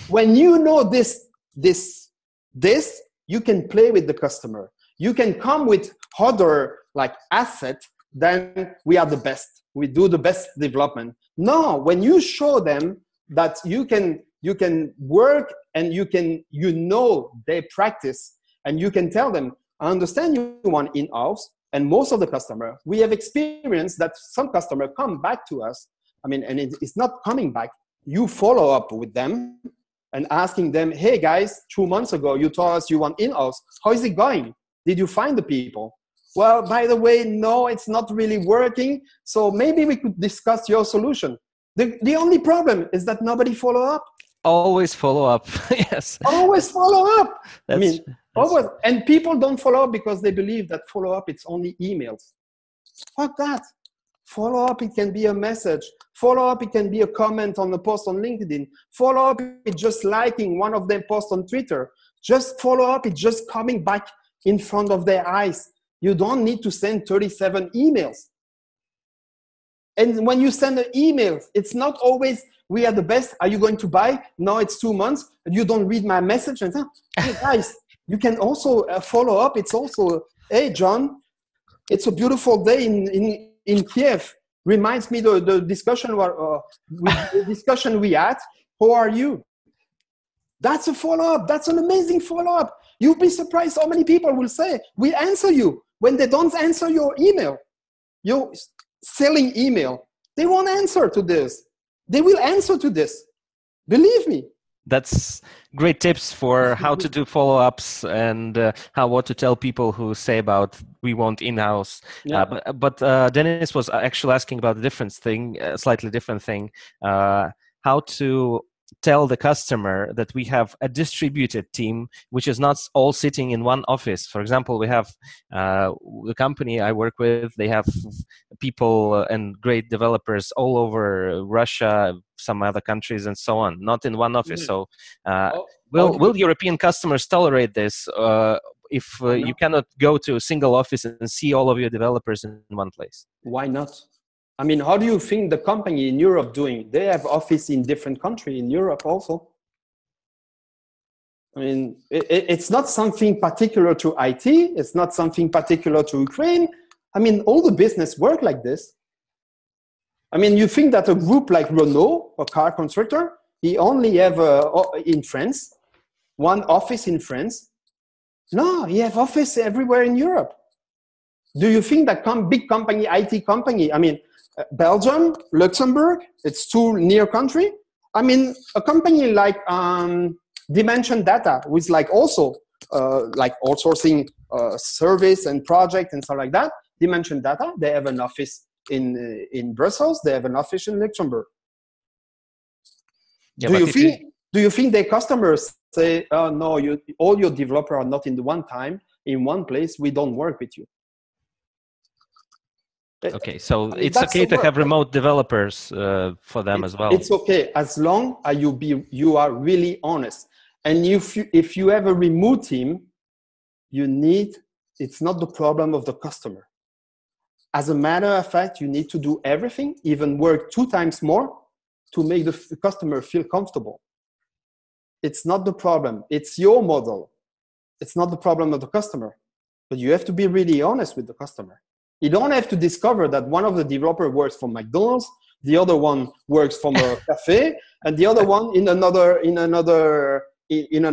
When you know this, you can play with the customer. You can come with other like asset, then we are the best. We do the best development. No, when you show them that you can work and you know their practice, and you can tell them, I understand you want in-house, and most of the customer, we have experienced that some customer come back to us. I mean, and it's not coming back. You follow up with them and asking them, hey guys, 2 months ago, you told us you want in-house. How is it going? Did you find the people? Well, by the way, no, it's not really working. So maybe we could discuss your solution. The only problem is that nobody follow up. Always follow up. Yes. Always follow up. Always. And people don't follow up because they believe that follow up, it's only emails. Fuck that. Follow up, it can be a message. Follow up, it can be a comment on a post on LinkedIn. Follow up, it's just liking one of their posts on Twitter. Just follow up, it's just coming back in front of their eyes. You don't need to send 37 emails. And when you send an email, it's not always, we are the best. Are you going to buy? No, it's 2 months. You don't read my message. And hey, guys, you can also follow up. It's also, hey, John, it's a beautiful day in Kiev. Reminds me the discussion we had. How are you? That's a follow-up. That's an amazing follow-up. You'll be surprised how many people will say, we answer you. When they don't answer your email, your selling email, they won't answer to this. They will answer to this. Believe me. That's great tips for how to do follow-ups and what to tell people who say about we want in-house. Yeah. But Dennis was actually asking about a different thing, a slightly different thing. How to tell the customer that we have a distributed team, which is not all sitting in one office. For example, we have the company I work with, they have people and great developers all over Russia, some other countries, and so on, not in one office. So will European customers tolerate this if you cannot go to a single office and see all of your developers in one place? Why not? I mean, how do you think the company in Europe doing? They have office in different countries in Europe also. I mean, it's not something particular to IT. It's not something particular to Ukraine. I mean, all the business work like this. I mean, you think that a group like Renault, a car constructor, he only have in France, one office in France. No, he have office everywhere in Europe. Do you think that big company, IT company, I mean, Belgium, Luxembourg, it's two near country. I mean, a company like Dimension Data, with like also like outsourcing service and project and stuff like that. Dimension Data, they have an office in Brussels. They have an office in Luxembourg. Yeah, do you think their customers say, "Oh no, all your developers are not in the one time in one place. We don't work with you." Okay, so it's okay to have remote developers for them as well. It's okay as long as you are really honest. And if you have a remote team, it's not the problem of the customer. As a matter of fact, you need to do everything, even work 2 times more to make the customer feel comfortable. It's not the problem. It's your model. It's not the problem of the customer. But you have to be really honest with the customer. You don't have to discover that one of the developers works for McDonald's, the other one works from a cafe, and the other one in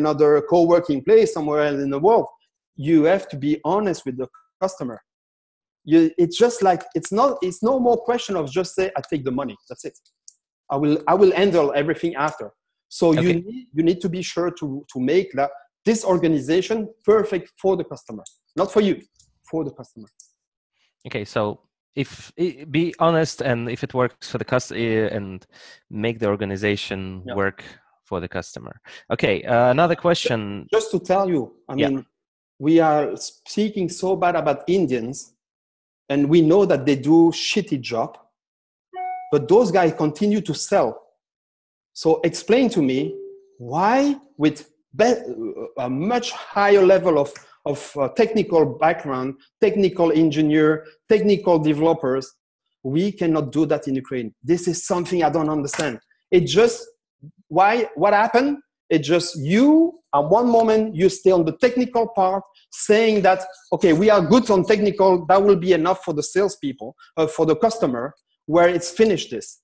another co-working place somewhere else in the world. You have to be honest with the customer. It's just like it's no more question of just say I take the money. That's it. I will handle everything after. So okay. you need to be sure to make this organization perfect for the customer, not for you, for the customer. Okay, so be honest, and if it works for the customer, and make the organization work for the customer. Okay, another question. Just to tell you, I mean, we are speaking so bad about Indians, and we know that they do shitty job, but those guys continue to sell. So explain to me why, with a much higher level of technical background, technical engineer, technical developers, we cannot do that in Ukraine. This is something I don't understand. What happened? It's just you, at one moment, you stay on the technical part, saying that, okay, we are good on technical, that will be enough for the salespeople, for the customer, where it's finished this.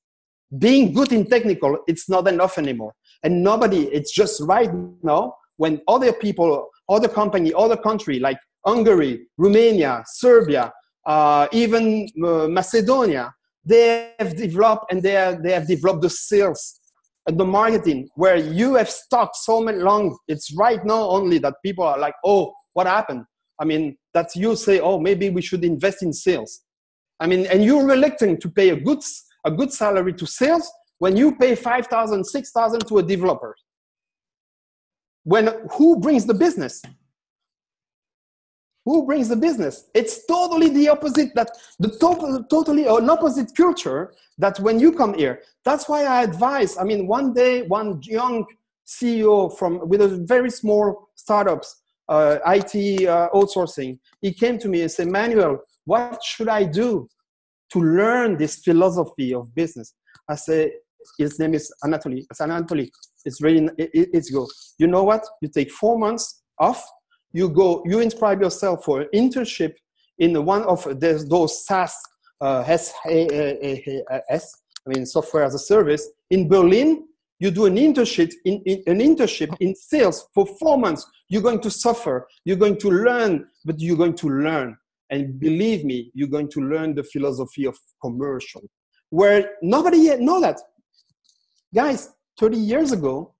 Being good in technical, it's not enough anymore. And it's just right now, when other people, other company, other country like Hungary, Romania, Serbia, even Macedonia, they have developed the sales and the marketing where you have stuck so many long. It's right now only that people are like, oh, what happened? I mean, that you say, oh, maybe we should invest in sales. I mean, and you're reluctant to pay a good salary to sales when you pay 5,000, 6,000 to a developer. Who brings the business? Who brings the business? It's totally the opposite, totally an opposite culture that when you come here. That's why I advise, I mean, one day, one young CEO with a very small startups, IT outsourcing, he came to me and said, Manuel, what should I do to learn this philosophy of business? I say, his name is Anatoly. I said, Anatoly, it's go. You know what? You take 4 months off. You inscribe yourself for an internship in one of those SaaS, software as a service in Berlin. You do an internship in sales for 4 months. You're going to suffer. You're going to learn, but you're going to learn. And believe me, you're going to learn the philosophy of commercial, where nobody yet know that. Guys, 30 years ago,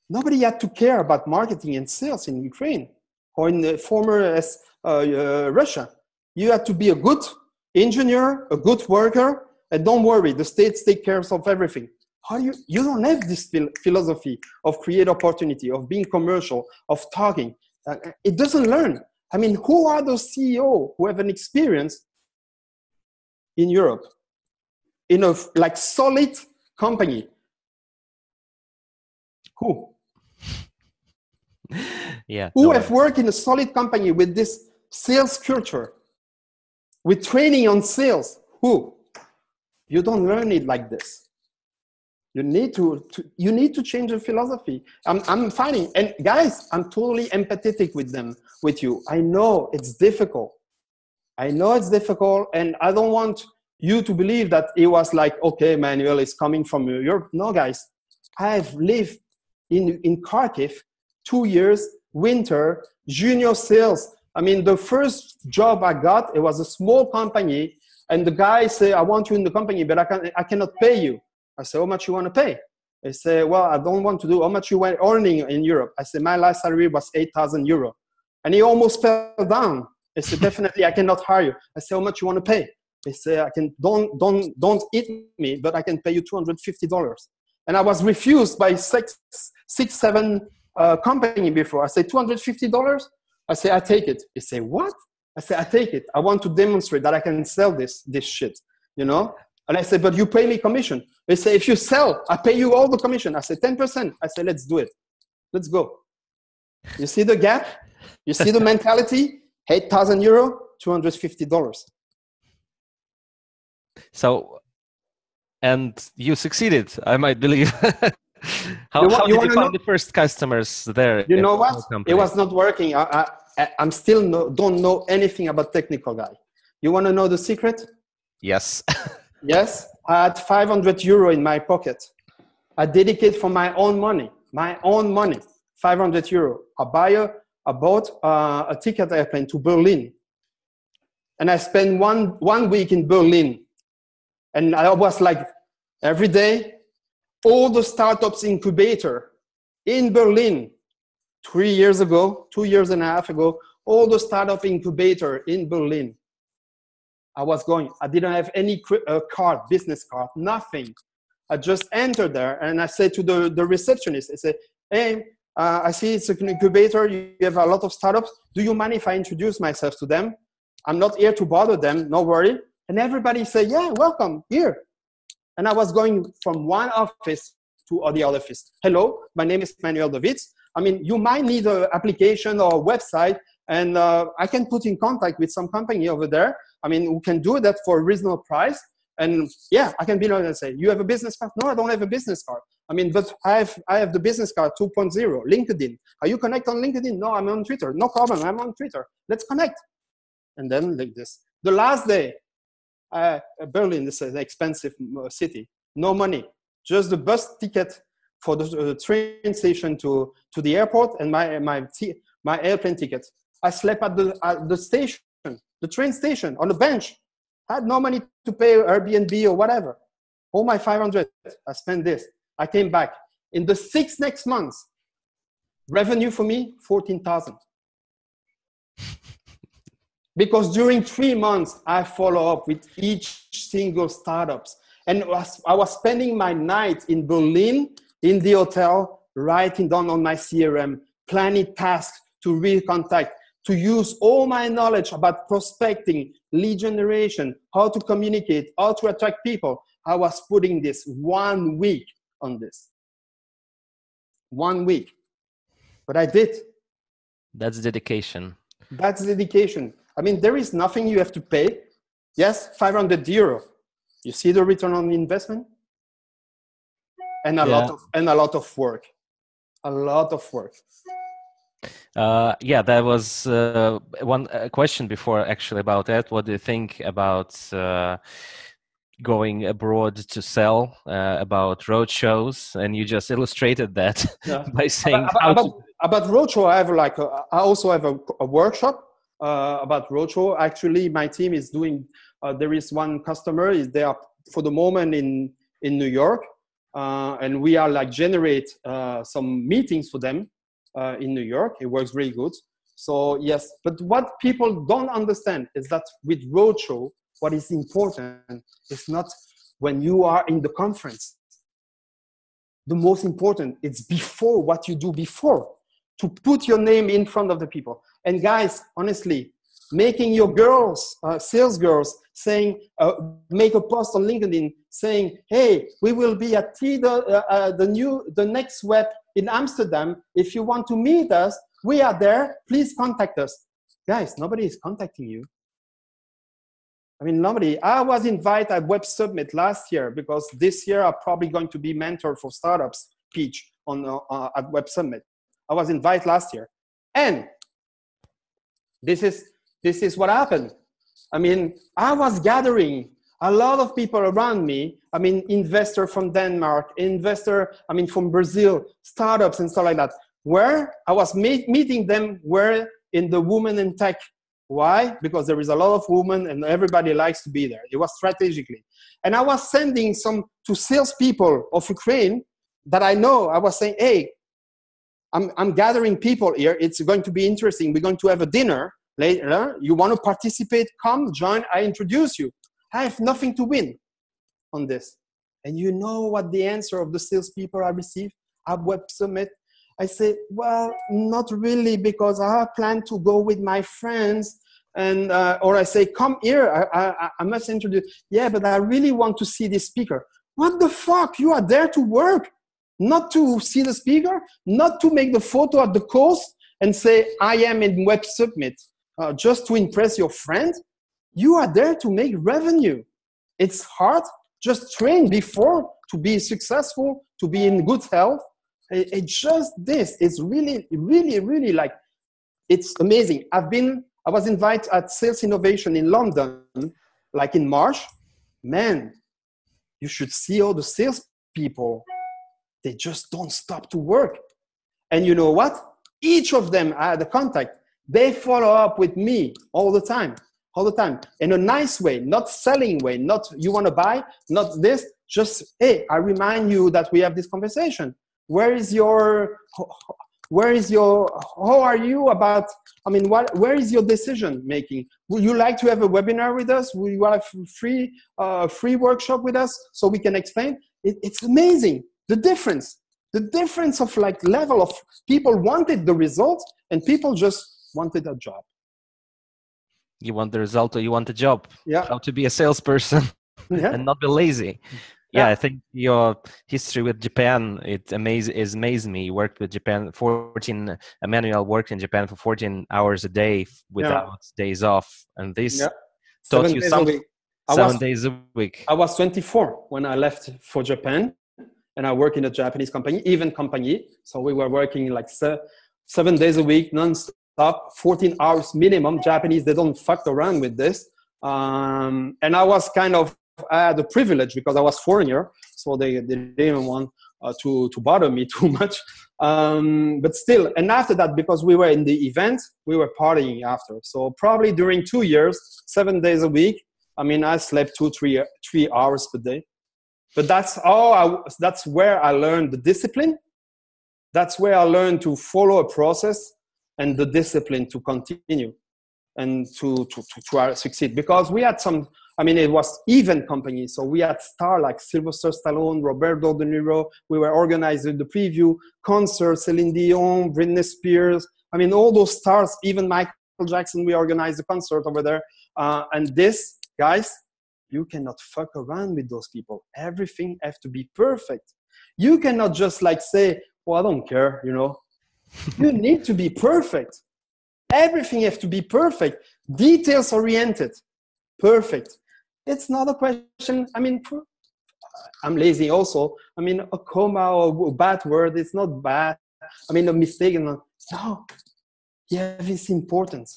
nobody had to care about marketing and sales in Ukraine or in the former Russia. You had to be a good engineer, a good worker, and don't worry, the states take care of everything. You don't have this philosophy of create opportunity, of being commercial, of talking. It doesn't learn. I mean, who are those CEOs who have an experience in Europe in a solid company? Who? Yeah. Who have worked in a solid company with this sales culture, with training on sales? Who? You don't learn it like this. You need to change the philosophy. I'm finding, and guys, I'm totally empathetic with you. I know it's difficult. And I don't want you to believe that it was like, okay, Manuel is coming from Europe. No, guys, I've lived in Kharkiv 2 years, winter, junior sales. I mean, the first job I got, it was a small company, and the guy said, I want you in the company, but I cannot pay you. I said, how much you want to pay? They say, well, I don't want to do, how much you were earning in Europe? I said, my last salary was 8,000 euro. And he almost fell down. They said, definitely, I cannot hire you. I said, how much you want to pay? They say, don't eat me, but I can pay you $250. And I was refused by seven company before. I said, $250? I say, I take it. They say, what? I say, I take it. I want to demonstrate that I can sell this shit, you know? And I say, but you pay me commission. They say, if you sell, I pay you all the commission. I say, 10%. I say, let's do it. Let's go. You see the gap? You see the mentality? 8,000 euro, $250. So, and you succeeded, I might believe. How did you find the first customers there? You know what? It was not working. I'm still don't know anything about technical guy. You want to know the secret? Yes. Yes. I had 500 euro in my pocket. I dedicate for my own money, 500 euro. I bought a ticket airplane to Berlin. And I spent one week in Berlin. And I was like, every day, all the startups incubator in Berlin, 3 years ago, 2 years and a half ago, all the startup incubator in Berlin. I was going. I didn't have any card, business card, nothing. I just entered there and I said to the receptionist, I said, hey, I see it's an incubator. You have a lot of startups. Do you mind if I introduce myself to them? I'm not here to bother them, no worry. And everybody said, yeah, welcome, here. And I was going from one office to the other office. Hello, my name is Manuel De Vits. I mean, you might need an application or a website, and I can put in contact with some company over there. I mean, we can do that for a reasonable price. And yeah, I can be like and say, you have a business card? No, I don't have a business card. I mean, but I have the business card 2.0, LinkedIn. Are you connected on LinkedIn? No, I'm on Twitter. No problem, I'm on Twitter. Let's connect. And then like this. The last day, Berlin is an expensive city. No money, just the bus ticket for the train station to the airport and my airplane ticket. I slept at the station, the train station, on the bench. I had no money to pay Airbnb or whatever. All my 500, I spent this. I came back. In the 6 next months, revenue for me, 14,000. Because during 3 months, I follow up with each single startups. And I was spending my night in Berlin, in the hotel, writing down on my CRM, planning tasks to recontact, to use all my knowledge about prospecting, lead generation, how to communicate, how to attract people. I was putting this 1 week on this. 1 week. But I did. That's dedication. That's dedication. I mean, there is nothing you have to pay. Yes, 500 euro. You see the return on investment? And a lot of work. A lot of work. Yeah, there was one question before actually about that. What do you think about going abroad to sell, about road shows? And you just illustrated that by saying about roadshow. I also have a workshop about roadshow. Actually, my team is doing. There is one customer. They are for the moment in New York, and we are like generate some meetings for them in New York. It works really good. So yes, but what people don't understand is that with roadshow, what is important is not when you are in the conference. The most important, it's before, what you do before, to put your name in front of the people. And guys, honestly, making your girls, sales girls, saying, make a post on LinkedIn saying, hey, we will be at the next web in Amsterdam. If you want to meet us, we are there. Please contact us. Guys, nobody is contacting you. I mean, nobody. I was invited at Web Summit last year because this year I'm probably going to be mentor for startups pitch on at Web Summit. I was invited last year, and this is what happened. I mean, I was gathering a lot of people around me. I mean, investor from Denmark, investor, I mean, from Brazil, startups and stuff like that. Where I was meeting them were in the women in tech. Why? Because there is a lot of women and everybody likes to be there. It was strategically. And I was sending some to salespeople of Ukraine that I know. I was saying, hey, I'm gathering people here. It's going to be interesting. We're going to have a dinner later. You want to participate? Come, join. I introduce you. I have nothing to win on this. And you know what the answer of the salespeople I received at Web Summit? I say, well, not really, because I plan to go with my friends. And or I say, come here, I must introduce. Yeah, but I really want to see the speaker. What the fuck? You are there to work, not to see the speaker, not to make the photo at the coast and say, I am in Web Summit, just to impress your friend. You are there to make revenue. It's hard. Just train before to be successful, to be in good health. It's just this. It's really, really, really like, it's amazing. I was invited at Sales Innovation in London, like in March. Man, you should see all the sales people. They just don't stop to work. And you know what? Each of them, I had a contact. They follow up with me all the time, in a nice way, not selling way, not you want to buy, not this, just, hey, I remind you that we have this conversation. Where is your, how are you about, I mean, where is your decision making? Would you like to have a webinar with us? Would you have a free workshop with us so we can explain? It's amazing. The difference of like level of people wanted the results and people just wanted a job. You want the result or you want the job? Yeah. How to be a salesperson and not be lazy. Yeah, I think your history with Japan, it amazed me. You worked with Japan, Manuel worked in Japan for 14 hours a day without days off. And this taught you 7 days a week. I was 24 when I left for Japan, and I work in a Japanese company, event company. So we were working like 7 days a week, non-stop, 14 hours minimum. Japanese, they don't fuck around with this. And I was kind of, I had the privilege because I was foreigner, so they didn't want to bother me too much. But still, and after that, because we were in the event, we were partying after. So probably during 2 years, 7 days a week, I mean, I slept 3 hours per day. But that's where I learned the discipline. That's where I learned to follow a process and the discipline to continue and to succeed. Because we had some, I mean, it was event company. So we had stars like Sylvester Stallone, Roberto De Niro. We were organizing the preview, concerts, Celine Dion, Britney Spears. I mean, all those stars, even Michael Jackson, we organized a concert over there. And this, guys, you cannot fuck around with those people. Everything has to be perfect. You cannot just like say, well, I don't care, you know. You need to be perfect. Everything has to be perfect. Details oriented. Perfect. It's not a question. I mean, I'm lazy also. I mean, a comma or a bad word, it's not bad. I mean, a mistake. No, yeah, it's important.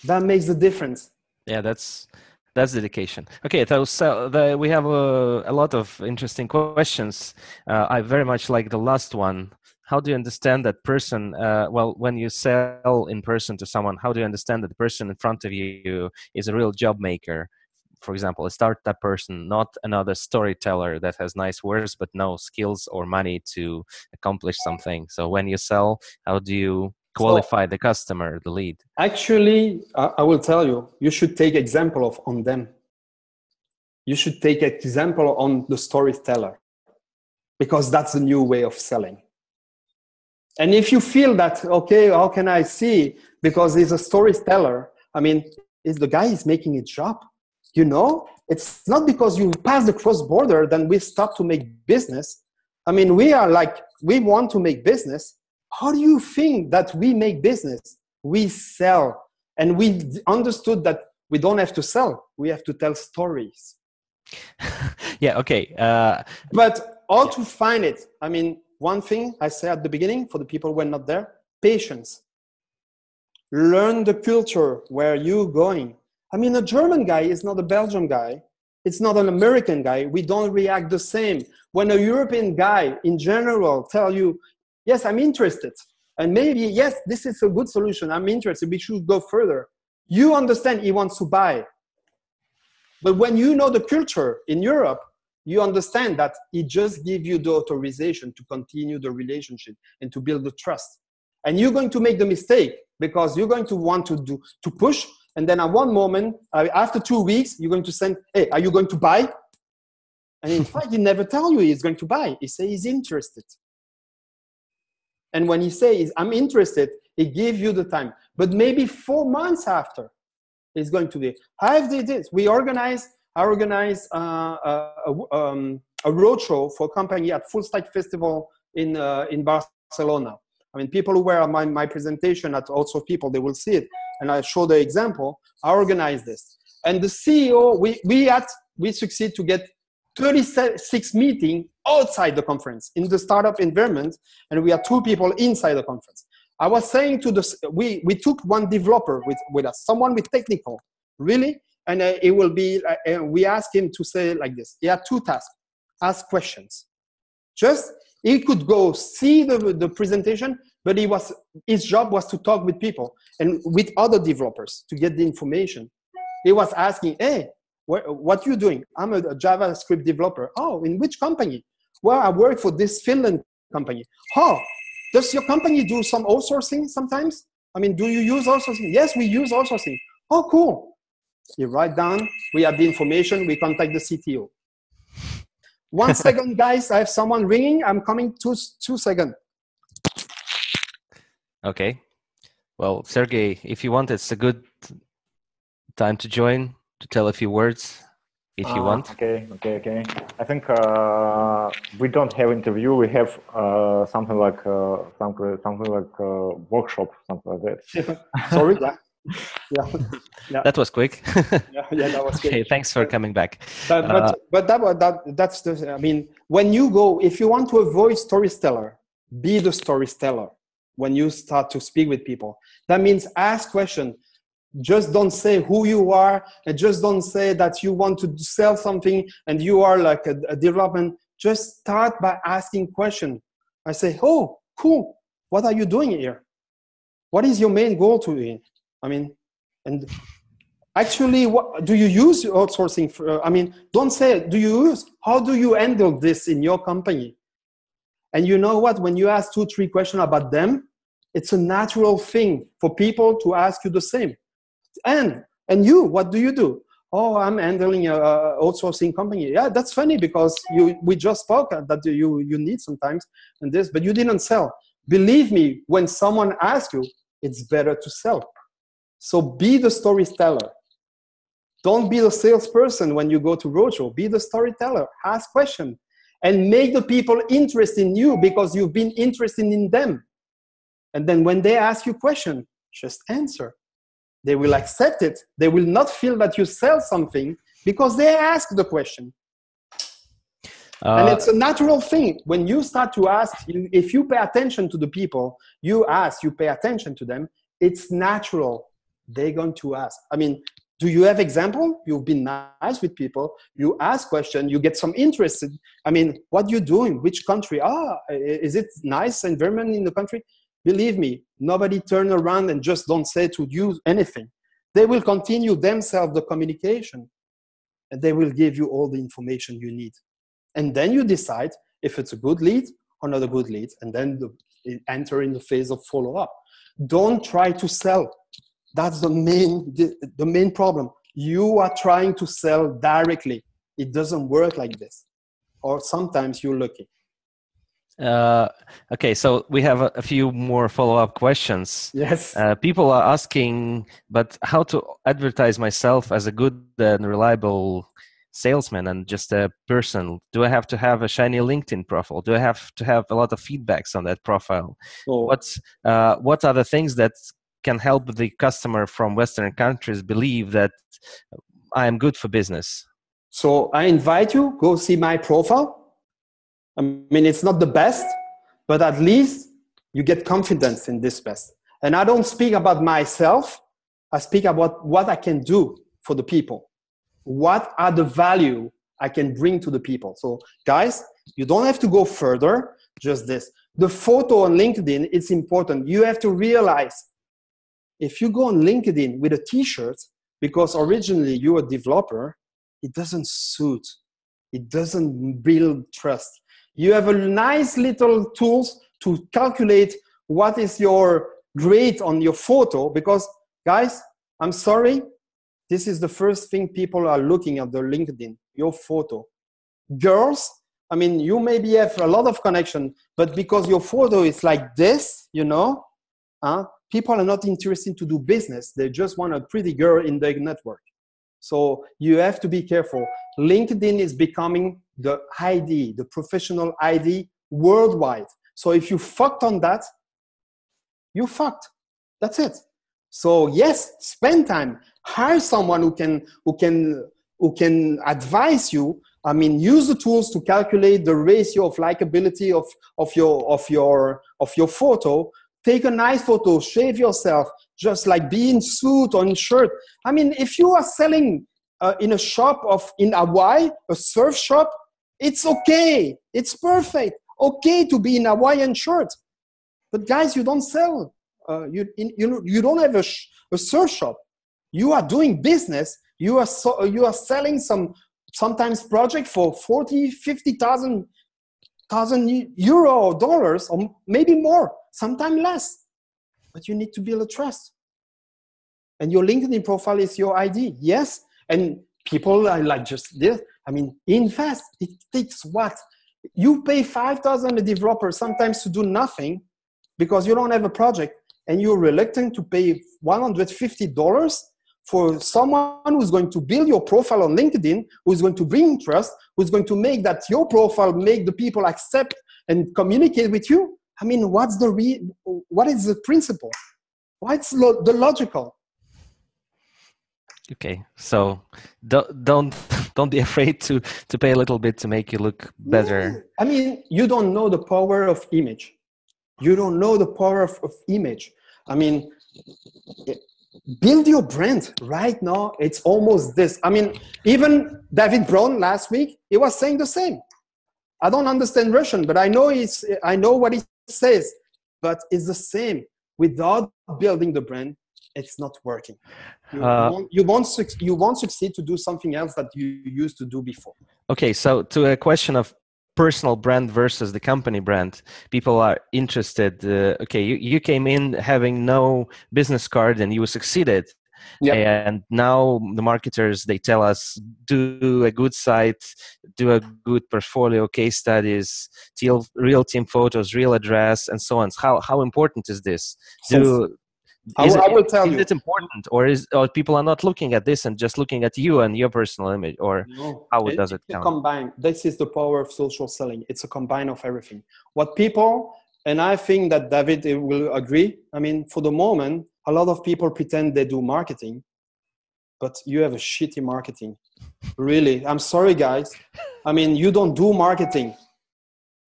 That makes the difference. Yeah, that's dedication. Okay, so we have a lot of interesting questions. I very much like the last one. How do you understand that person? Well, when you sell in person to someone, how do you understand that the person in front of you is a real job maker? For example, a startup person, not another storyteller that has nice words but no skills or money to accomplish something. So when you sell, how do you qualify the customer, the lead? Actually, I will tell you, you should take example on them. You should take example on the storyteller, because that's the new way of selling. And if you feel that, okay, how can I see? Because he's a storyteller. I mean, is the guy is making a job? You know, it's not because you pass the cross border, then we stop to make business. I mean, we are like, we want to make business. How do you think that we make business? We sell. And we understood that We don't have to sell. We have to tell stories. Yeah, okay. But how to find it? I mean, one thing I say at the beginning for the people who are not there, patience. Learn the culture where you're going. I mean, a German guy is not a Belgian guy. It's not an American guy. We don't react the same. When a European guy in general tell you, yes, I'm interested. And maybe, yes, this is a good solution. I'm interested. We should go further. You understand he wants to buy. But when you know the culture in Europe, you understand that it just gives you the authorization to continue the relationship and to build the trust. And you're going to make the mistake because you're going to want to push. And then at one moment, after 2 weeks, you're going to send, hey, are you going to buy? And in fact, he never tell you he's going to buy. He say he's interested. And when he says, I'm interested, he gives you the time. But maybe 4 months after, it's going to be. I did this. I organized a roadshow for a company at Full Stack Festival in Barcelona. I mean, people who were on my presentation, at also people, they will see it. And I show the example. I organized this. And the CEO, we succeed to get 36 meetings outside the conference in the startup environment. And we had 2 people inside the conference. I was saying to we took one developer with us, someone with technical, really. And it will be, we asked him to say like this. He had 2 tasks, ask questions. He could go see the presentation, but his job was to talk with people and with other developers to get the information. He was asking, hey, what are you doing? I'm a JavaScript developer. Oh, in which company? Well, I work for this Finland company. Oh, does your company do some outsourcing sometimes? I mean, do you use outsourcing? Yes, we use outsourcing. Oh, cool. You write down, we have the information, we contact the CTO. 1 second, guys, I have someone ringing. I'm coming 2 seconds. Okay. Well, Sergey, if you want, it's a good time to join, to tell a few words, if you want. Okay. I think we don't have interview. We have something like workshop, something like that. Sorry. Yeah. That was quick. yeah, that was quick. Okay, thanks for coming back. But that's the. I mean, when you go, if you want to avoid storyteller, be the storyteller. When you start to speak with people, that means ask questions. Just don't say who you are, and just don't say that you want to sell something and you are like a development. Just start by asking questions. I say, oh, cool. What are you doing here? What is your main goal to it? I mean, and actually, what do you use outsourcing for? I mean, don't say, how do you handle this in your company? And you know what? When you ask 2-3 questions about them, it's a natural thing for people to ask you the same. And you, what do you do? Oh, I'm handling a outsourcing company. Yeah, that's funny because we just spoke that you need sometimes and this, but you didn't sell. Believe me, when someone asks you, it's better to sell. So be the storyteller. Don't be the salesperson when you go to roadshow. Be the storyteller. Ask questions and make the people interested in you because you've been interested in them. And then when they ask you questions, just answer. They will accept it. They will not feel that you sell something because they ask the question. And it's a natural thing. When you start to ask, if you pay attention to the people, you pay attention to them, it's natural. They're going to ask. I mean, do you have example? You've been nice with people. You ask questions. You get some interest. I mean, what are you doing? Which country? Is it nice environment in the country? Believe me, nobody turn around and just don't say to you anything. They will continue themselves the communication and they will give you all the information you need. And then you decide if it's a good lead or not a good lead. And then enter in the phase of follow-up. Don't try to sell. That's the main problem. You are trying to sell directly. It doesn't work like this. Or sometimes you're lucky. Okay, so we have a few more follow-up questions. Yes. People are asking, but how to advertise myself as a good and reliable salesman and just a person? Do I have to have a shiny LinkedIn profile? Do I have to have a lot of feedbacks on that profile? Oh. What are the things that can help the customer from Western countries believe that I am good for business? So I invite you, go see my profile. I mean, it's not the best, but at least you get confidence in this best. And I don't speak about myself. I speak about what I can do for the people. What are the value I can bring to the people? So guys, you don't have to go further, just this. The photo on LinkedIn, it's important. You have to realize if you go on LinkedIn with a t-shirt, because originally you're a developer, it doesn't suit. It doesn't build trust. You have a nice little tools to calculate what is your grade on your photo, because guys, I'm sorry, this is the first thing people are looking at their LinkedIn, your photo. Girls, I mean, you maybe have a lot of connection, but because your photo is like this, you know, people are not interested to do business. They just want a pretty girl in their network. So you have to be careful. LinkedIn is becoming the ID, the professional ID worldwide. So if you fucked on that, you fucked. That's it. So yes, spend time. Hire someone who can advise you. I mean, use the tools to calculate the ratio of likability of your photo. Take a nice photo, shave yourself, just like be in suit or in shirt. I mean, if you are selling in a shop in Hawaii, a surf shop, it's okay. It's perfect. Okay to be in a Hawaiian shirt. But guys, you don't sell. You don't have a surf shop. You are doing business. You are selling sometimes project for 40, 50,000 euro or dollars, or maybe more, sometimes less. But you need to build a trust. And your LinkedIn profile is your ID. Yes. And people are like just this. I mean, invest. It takes what? You pay 5,000 a developer sometimes to do nothing because you don't have a project, and you're reluctant to pay $150 for someone who's going to build your profile on LinkedIn, who's going to bring trust, who's going to make that your profile make the people accept and communicate with you. I mean, what is the principle? What's the logical? Okay, so don't be afraid to pay a little bit to make you look better. Yeah. I mean, you don't know the power of image. You don't know the power of image. I mean, build your brand right now. It's almost this. I mean, even David Brown last week, he was saying the same. I don't understand Russian, but I know what he says. But it's the same. Without building the brand, it's not working. You won't succeed to do something else that you used to do before. Okay, so to a question of personal brand versus the company brand, people are interested. Okay, you came in having no business card and you succeeded. Yep. And now the marketers, they tell us, do a good site, do a good portfolio, case studies, real team photos, real address, and so on. How important is this? I will tell you. Is it important, or people are not looking at this and just looking at you and your personal image, or no, how does it count? Combine. This is the power of social selling. It's a combine of everything. What people, and I think that David will agree. I mean, for the moment, a lot of people pretend they do marketing, but you have a shitty marketing. Really, I'm sorry, guys. I mean, you don't do marketing.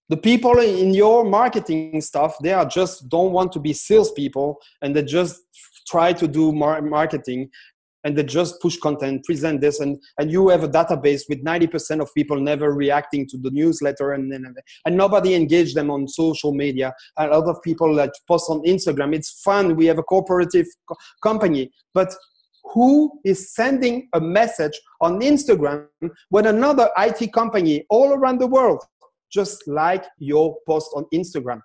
The people in your marketing stuff, they are just don't want to be salespeople, and they just try to do marketing, and they just push content, present this, and you have a database with 90% of people never reacting to the newsletter, and nobody engaged them on social media. A lot of people that post on Instagram. It's fun. We have a cooperative company, but who is sending a message on Instagram when another IT company all around the world just like your post on Instagram?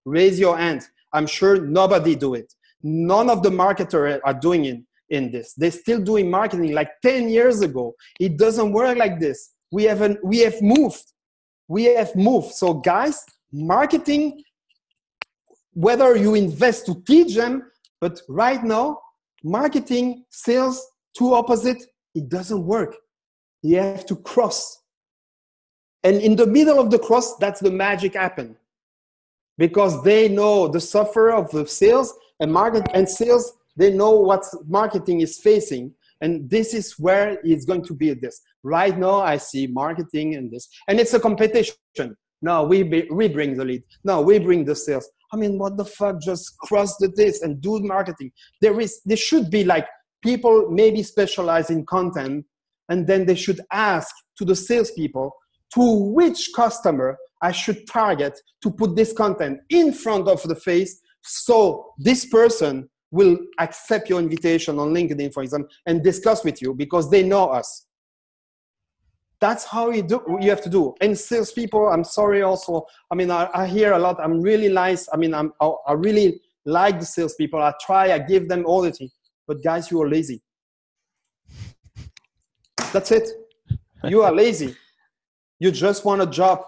Raise your hand. I'm sure nobody do it. None of the marketers are doing it in this. They're still doing marketing like 10 years ago. It doesn't work like this. We have moved. So guys, marketing, whether you invest to teach them, but right now, marketing, sales, two opposite, it doesn't work. You have to cross. And in the middle of the cross, that's the magic happen. because they know the sufferer of the sales and market and sales. They know what marketing is facing. And this is where it's going to be this. Right now, I see marketing and this. And it's a competition. No, we bring the lead. No, we bring the sales. I mean, what the fuck? Just cross this and do marketing. There should be like people maybe specialize in content, and then they should ask to the salespeople to which customer I should target to put this content in front of the face, so this person will accept your invitation on LinkedIn, for example, and discuss with you because they know us. That's how you have to do. And salespeople, I'm sorry also, I mean, I hear a lot, I'm really nice. I mean, I really like the salespeople. I give them all the things. But guys, you are lazy. That's it. You are lazy. You just want a job.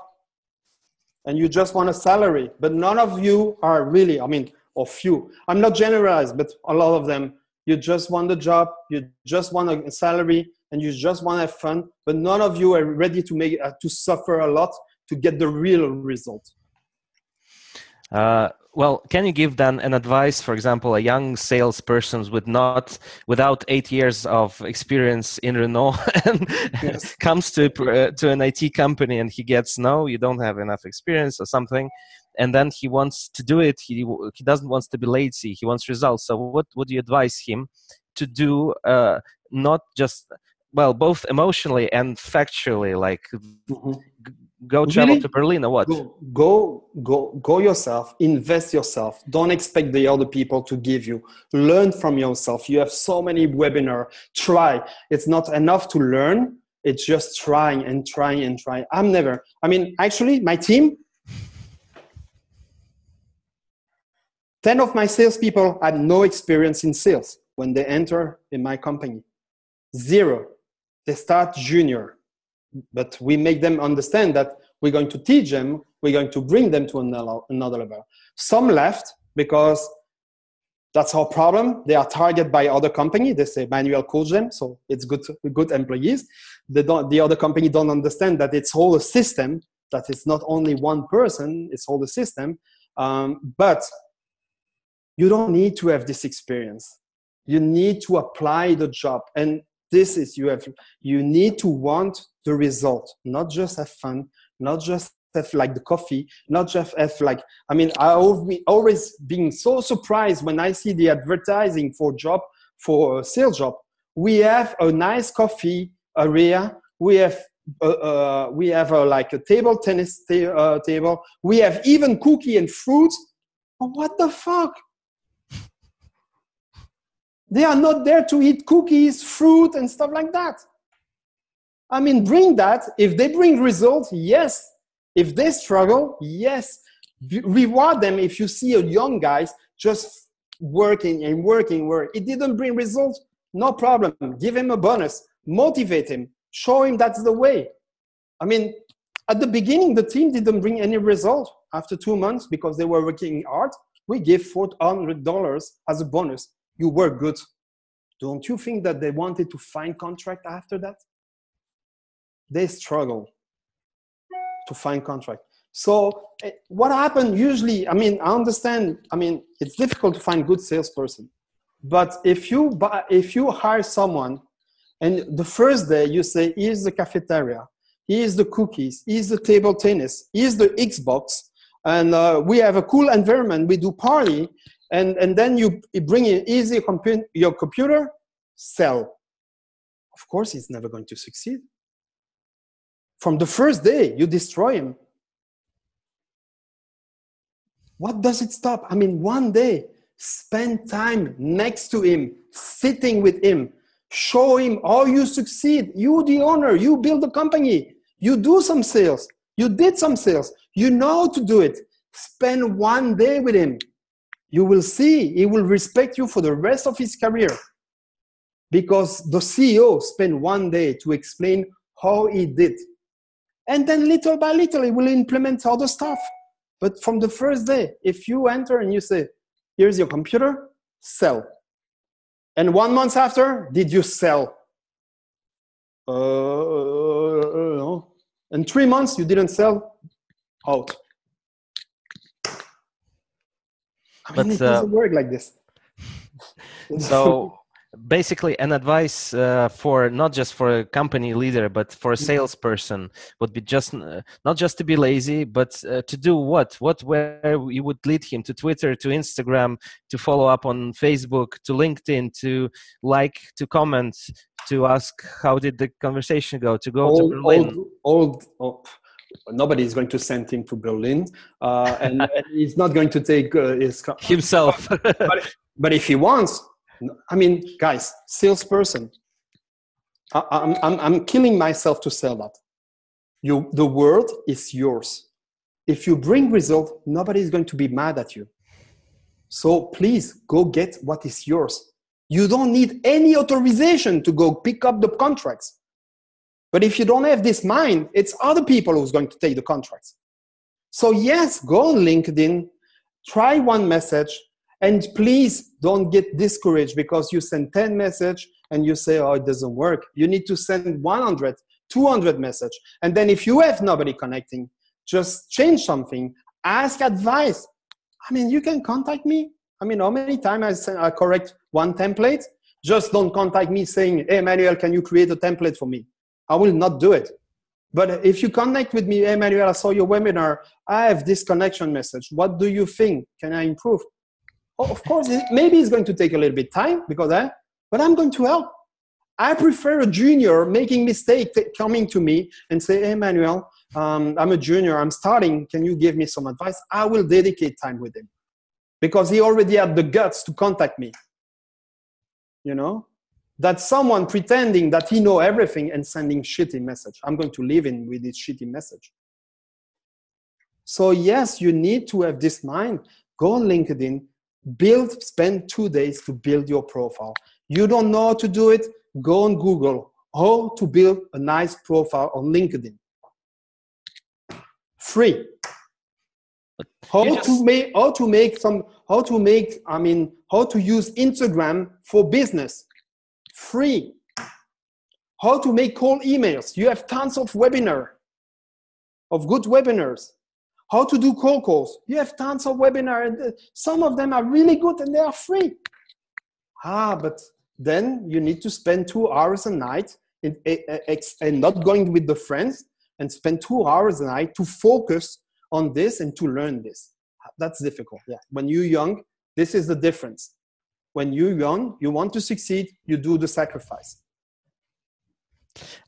And you just want a salary. But none of you are really, I mean, or few. I'm not generalized, but a lot of them, you just want a job, you just want a salary, and you just want to have fun, but none of you are ready to suffer a lot to get the real result. Well, can you give then an advice, for example, a young salesperson without 8 years of experience in Renault and Yes. comes to an IT company and he gets, no, you don't have enough experience or something, and then he wants to do it. He doesn't want to be lazy. He wants results. So what would you advise him to do? Not just, well, both emotionally and factually, like go travel Really? to Berlin or what? Go yourself, invest yourself. Don't expect the other people to give you. Learn from yourself. You have so many webinars. Try. It's not enough to learn. It's just trying and trying and trying. Actually, my team, 10 of my salespeople had no experience in sales when they enter in my company. 0. They start junior. But we make them understand that we're going to teach them, we're going to bring them to another level. Some left because that's our problem. They are targeted by other company. They say Manuel coach them, so it's good employees. The other company don't understand that it's all a system, that it's not only one person, it's all the system. But you don't need to have this experience. You need to apply the job. And this is, you need to want the result, not just have fun, not just have like the coffee, not just have like, I always being so surprised when I see the advertising for a sales job. We have a nice coffee area. We have like a table tennis table. We have even cookie and fruit. Oh, what the fuck? They are not there to eat cookies, fruit, and stuff like that. I mean, bring that. If they bring results, yes. If they struggle, yes. Reward them. If you see a young guy just working. It didn't bring results, no problem. Give him a bonus. Motivate him. Show him that's the way. I mean, at the beginning, the team didn't bring any result. After 2 months, because they were working hard, we gave $400 as a bonus. You were good. Don't you think that they wanted to find contract after that? They struggle to find contract. So what happened usually, I understand, it's difficult to find good salesperson. But if you hire someone and the first day you say, here's the cafeteria, here's the cookies, here's the table tennis, here's the Xbox, and we have a cool environment, we do party, and then you bring in easy your computer, sell. Of course, he's never going to succeed. From the first day, you destroy him. What does it stop? One day, spend time next to him, sitting with him, show him how you succeed. You, the owner, you build a company. You do some sales. You did some sales. You know how to do it. Spend one day with him. You will see, he will respect you for the rest of his career. Because the CEO spent one day to explain how he did. And then little by little, he will implement other stuff. But from the first day, if you enter and you say, here's your computer, sell. And 1 month after, did you sell? No. In 3 months, you didn't sell, out. I mean, it doesn't work like this. So basically an advice for not just for a company leader, but for a salesperson would be just not just to be lazy, but to do where you would lead him to Twitter, to Instagram, to follow up on Facebook, to LinkedIn, to like, to comment, to ask how did the conversation go, to go to Berlin. Nobody is going to send him to Berlin, and he's not going to take his himself. But if he wants, I mean, guys, salesperson, I'm killing myself to sell that. The world is yours. If you bring result, nobody is going to be mad at you. So please go get what is yours. You don't need any authorization to go pick up the contracts. But if you don't have this mind, it's other people who's going to take the contracts. So yes, go on LinkedIn, try one message, and please don't get discouraged because you send 10 messages and you say, oh, it doesn't work. You need to send 100, 200 messages. And then if you have nobody connecting, just change something, ask advice. I mean, you can contact me. I mean, how many times I correct one template? Just don't contact me saying, hey, Manuel, can you create a template for me? I will not do it. But if you connect with me, hey, Manuel, I saw your webinar. I have this connection message. What do you think? Can I improve? Oh, of course, maybe it's going to take a little bit time but I'm going to help. I prefer a junior making mistake coming to me and say, hey, Manuel, I'm a junior. I'm starting. Can you give me some advice? I will dedicate time with him because he already had the guts to contact me. You know? That's someone pretending that he knows everything and sending shitty message. I'm going to live in with this shitty message. So yes, you need to have this mind. Go on LinkedIn, spend 2 days to build your profile. You don't know how to do it? Go on Google, how to build a nice profile on LinkedIn. Free. How to use Instagram for business. Free. How to make cold emails. You have tons of good webinars. How to do cold calls. You have tons of webinars. Some of them are really good and they are free. But then you need to spend 2 hours a night and not going with the friends and spend 2 hours a night to focus on this and to learn this. That's difficult. Yeah. When you're young, this is the difference. When you're young, you want to succeed, you do the sacrifice.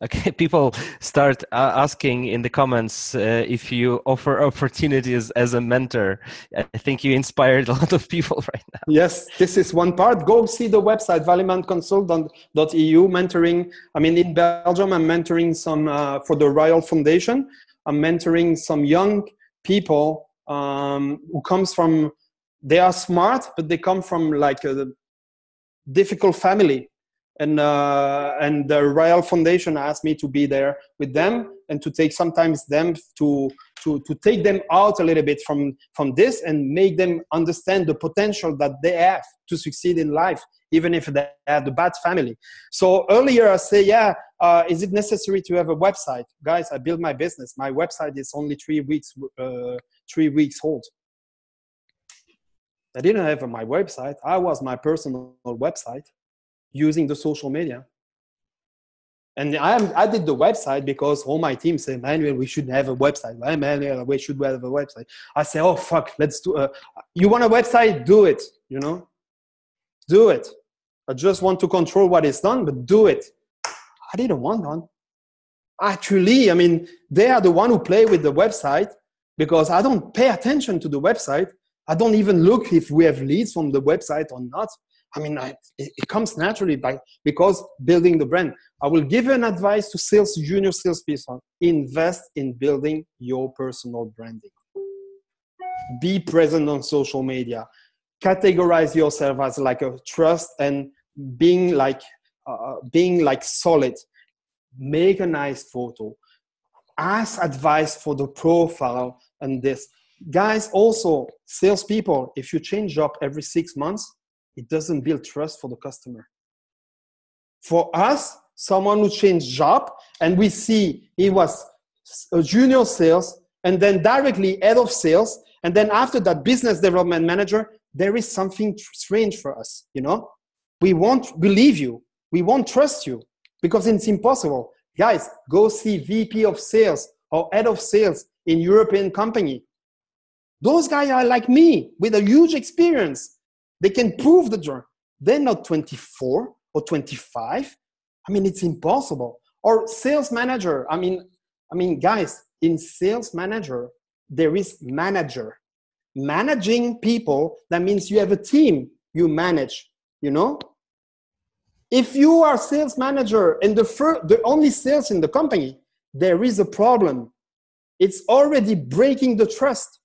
Okay, people start asking in the comments if you offer opportunities as a mentor. I think you inspired a lot of people right now. Yes, this is one part. Go see the website, valimanconsult.eu, mentoring. I mean, in Belgium, I'm mentoring some, for the Royal Foundation, I'm mentoring some young people who comes from, they are smart, but they come from like a difficult family. And the Royal Foundation asked me to be there with them and to take sometimes them to take them out a little bit from this and make them understand the potential that they have to succeed in life, even if they have a bad family. So earlier I say, is it necessary to have a website? Guys, I built my business. My website is only 3 weeks old. I didn't have my website. I was my personal website, using the social media. And I did the website because all my team said, Manuel, we should have a website. Manuel, we should have a website. I say, oh, fuck, let's do you want a website? Do it, you know? Do it. I just want to control what is done, but do it. I didn't want one. Actually, I mean, they are the one who play with the website because I don't pay attention to the website. I don't even look if we have leads from the website or not. I mean, it comes naturally because building the brand. I will give an advice to junior salespeople. Invest in building your personal branding. Be present on social media. Categorize yourself as like a trust and being like solid. Make a nice photo. Ask advice for the profile and this. Guys, also salespeople, if you change job every 6 months, it doesn't build trust for the customer. For us, someone who changed job and we see he was a junior sales and then directly head of sales and then after that business development manager, there is something strange for us, you know? We won't believe you. We won't trust you because it's impossible. Guys, go see VP of sales or head of sales in European company. Those guys are like me with a huge experience. They can prove the journey. They're not 24 or 25. I mean, it's impossible. Or sales manager. I mean, guys, in sales manager, there is manager. Managing people, that means you have a team you manage, you know? If you are sales manager and the only sales in the company, there is a problem. It's already breaking the trust.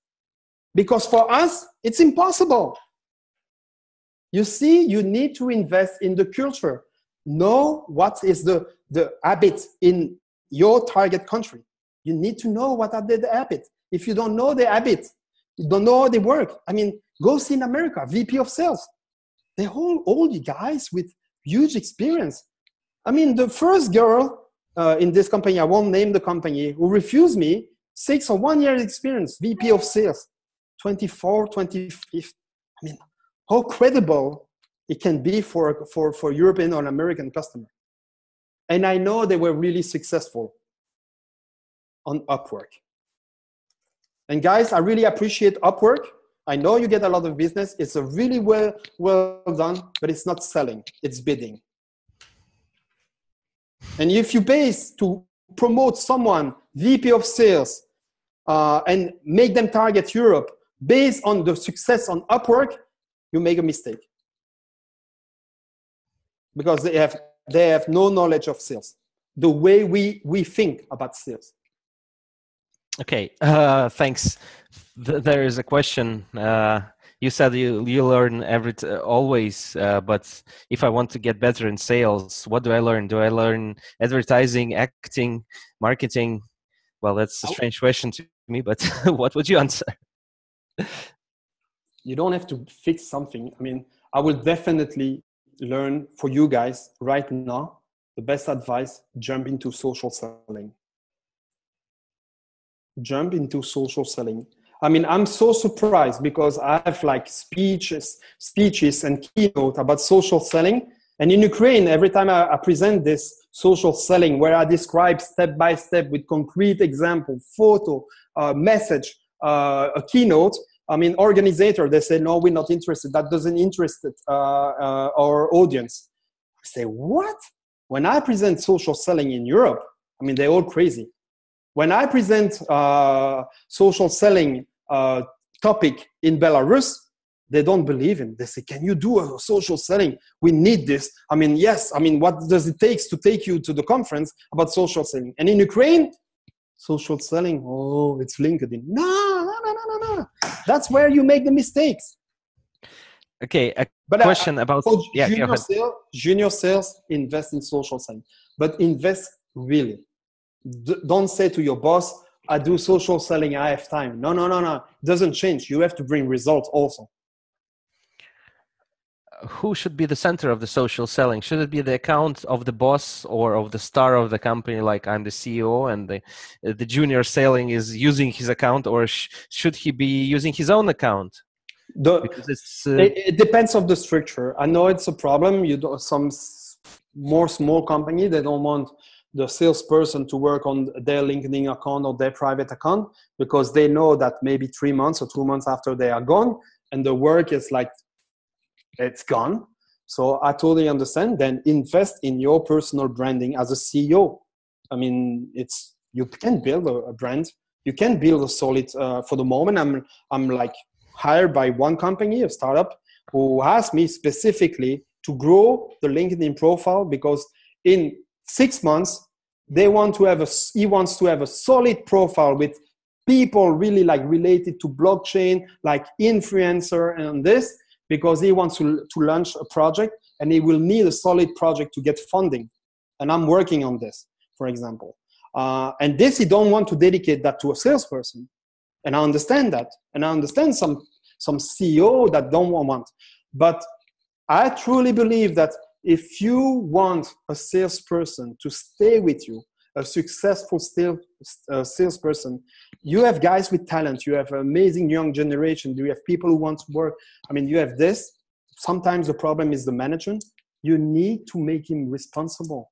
Because for us, it's impossible. You see, you need to invest in the culture. Know what is the habit in your target country. You need to know what are the habits. If you don't know the habit, you don't know how they work. I mean, go see in America, VP of sales. They're all old guys with huge experience. I mean, the first girl in this company, I won't name the company, who refused me, 6 or 1 year experience, VP of sales, 24, 25. I mean, how credible it can be for European or American customer. And I know they were really successful on Upwork. And guys, I really appreciate Upwork. I know you get a lot of business. It's a really well done, but it's not selling, it's bidding. And if you pay to promote someone, VP of sales, and make them target Europe based on the success on Upwork, you make a mistake. Because they have no knowledge of sales, the way we think about sales. Okay, thanks. There is a question. You said you learn always, but if I want to get better in sales, what do I learn? Do I learn advertising, acting, marketing? Well, that's a strange question to me, but what would you answer? You don't have to fix something. I mean, I will definitely learn for you guys right now, the best advice, jump into social selling. Jump into social selling. I mean, I'm so surprised because I have like speeches and keynote about social selling. And in Ukraine, every time I present this social selling, where I describe step by step with concrete example, photo, message, a keynote, I mean, organizer, they say, no, we're not interested. That doesn't interest our audience. I say, what? When I present social selling in Europe, I mean, they're all crazy. When I present social selling topic in Belarus, they don't believe in. They say, can you do a social selling? We need this. I mean, yes. I mean, what does it take to take you to the conference about social selling? And in Ukraine, social selling, oh, it's LinkedIn. No. That's where you make the mistakes. Okay, question about junior sales, invest in social selling. But invest really. Don't say to your boss, I do social selling, I have time. No. It doesn't change. You have to bring results also. Who should be the center of the social selling? Should it be the account of the boss or of the star of the company, like I'm the CEO, and the junior selling is using his account, or should he be using his own account? It depends on the structure. I know it's a problem. Some more small company, they don't want the salesperson to work on their LinkedIn account or their private account because they know that maybe 3 months or 2 months after they are gone and the work is like, it's gone. So I totally understand. Then invest in your personal branding as a CEO. I mean, you can build a brand. You can build a solid, for the moment, I'm like hired by one company, a startup, who asked me specifically to grow the LinkedIn profile because in 6 months, he wants to have a solid profile with people really like related to blockchain, like influencer and this, because he wants to launch a project and he will need a solid project to get funding. And I'm working on this, for example. And this, he don't want to dedicate that to a salesperson. And I understand that. And I understand some CEO that don't want. But I truly believe that if you want a salesperson to stay with you a successful salesperson. You have guys with talent. You have an amazing young generation. You have people who want to work. I mean, you have this. Sometimes the problem is the management. You need to make him responsible.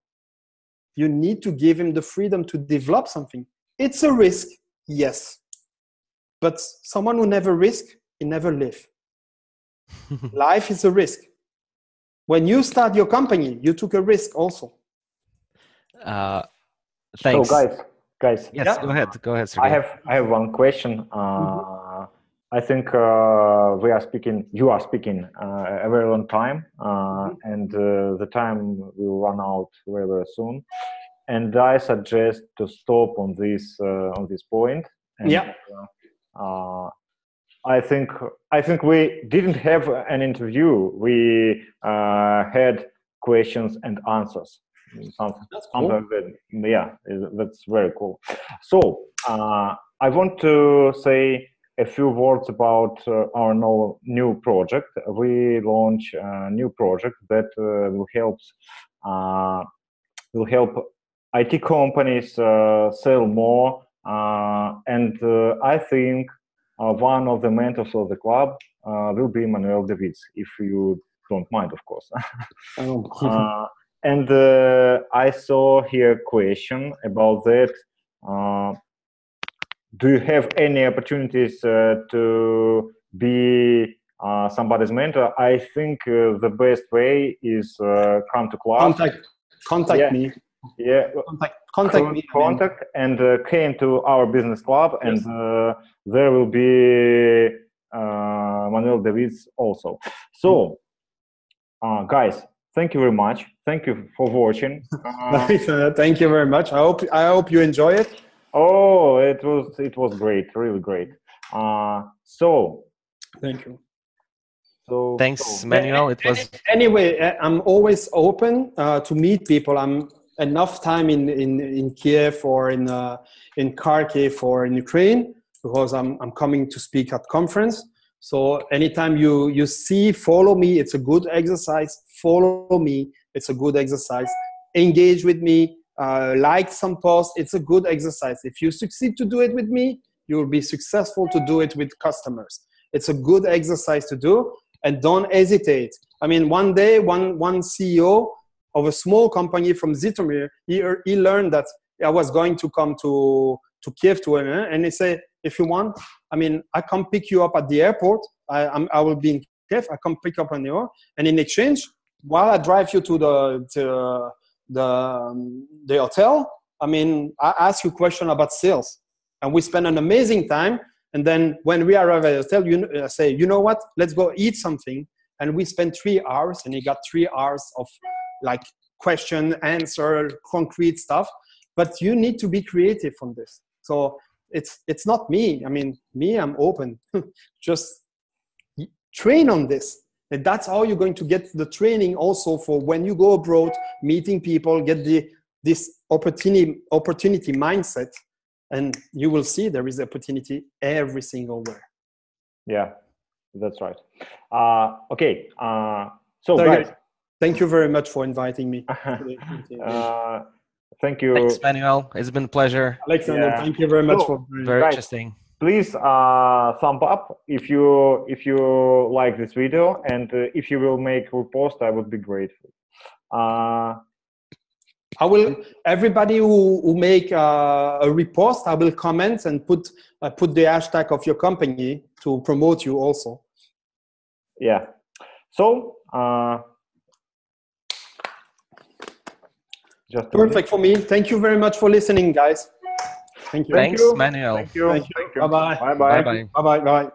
You need to give him the freedom to develop something. It's a risk, yes. But someone who never risk, he never live. Life is a risk. When you start your company, you took a risk also. Thanks. So guys. Yes, Yeah. Go ahead, Sergey. I have one question. I think you are speaking a very long time, and the time will run out very, very soon. And I suggest to stop on this point. And, I think we didn't have an interview. We had questions and answers. Something like that. Yeah, that's very cool. So I want to say a few words about our new project. We launch a new project that will help IT companies sell more, and I think one of the mentors of the club will be Manuel De Vits, if you don't mind, of course. And I saw here a question about that. Do you have any opportunities to be somebody's mentor? I think the best way is come to class. Contact me. Yeah, contact me. And came to our business club, and there will be Manuel De Vits also. So, guys, thank you very much. Thank you for watching. Thank you very much. I hope you enjoy it. Oh, it was great, really great. So, thank you. So thanks, Manuel. It was anyway. I'm always open to meet people. I'm enough time in Kiev or in Kharkiv or in Ukraine because I'm coming to speak at conference. So anytime you follow me. It's a good exercise. Follow me. It's a good exercise. Engage with me. Like some posts. It's a good exercise. If you succeed to do it with me, you will be successful to do it with customers. It's a good exercise to do, and don't hesitate. I mean, one day, one CEO of a small company from Zitomir, he learned that I was going to come to Kiev and he said, if you want, I mean, I come pick you up at the airport. I will be in Kiev. I come pick up on you, and in exchange, while I drive you to the hotel, I mean, I ask you a question about sales, and we spend an amazing time. And then when we arrive at the hotel, I say, you know what? Let's go eat something. And we spent 3 hours, and he got 3 hours of like question, answer, concrete stuff. But you need to be creative on this. So it's not me. I mean, I'm open. Just train on this. And that's how you're going to get the training also for when you go abroad, meeting people, get this opportunity mindset. And you will see there is opportunity every single where. Yeah, that's right. Okay. So guys, thank you very much for inviting me. Thank you. Thanks, Manuel. It's been a pleasure. Alexander, thank you very much for very interesting. Please thumb up if you like this video, and if you will make repost, I would be grateful. I will. Everybody who make a repost, I will comment and put the hashtag of your company to promote you also. Yeah. So just perfect for me. Thank you very much for listening, guys. Thank you. Thanks, Manuel. Thank you. Bye bye. Bye bye. Bye bye.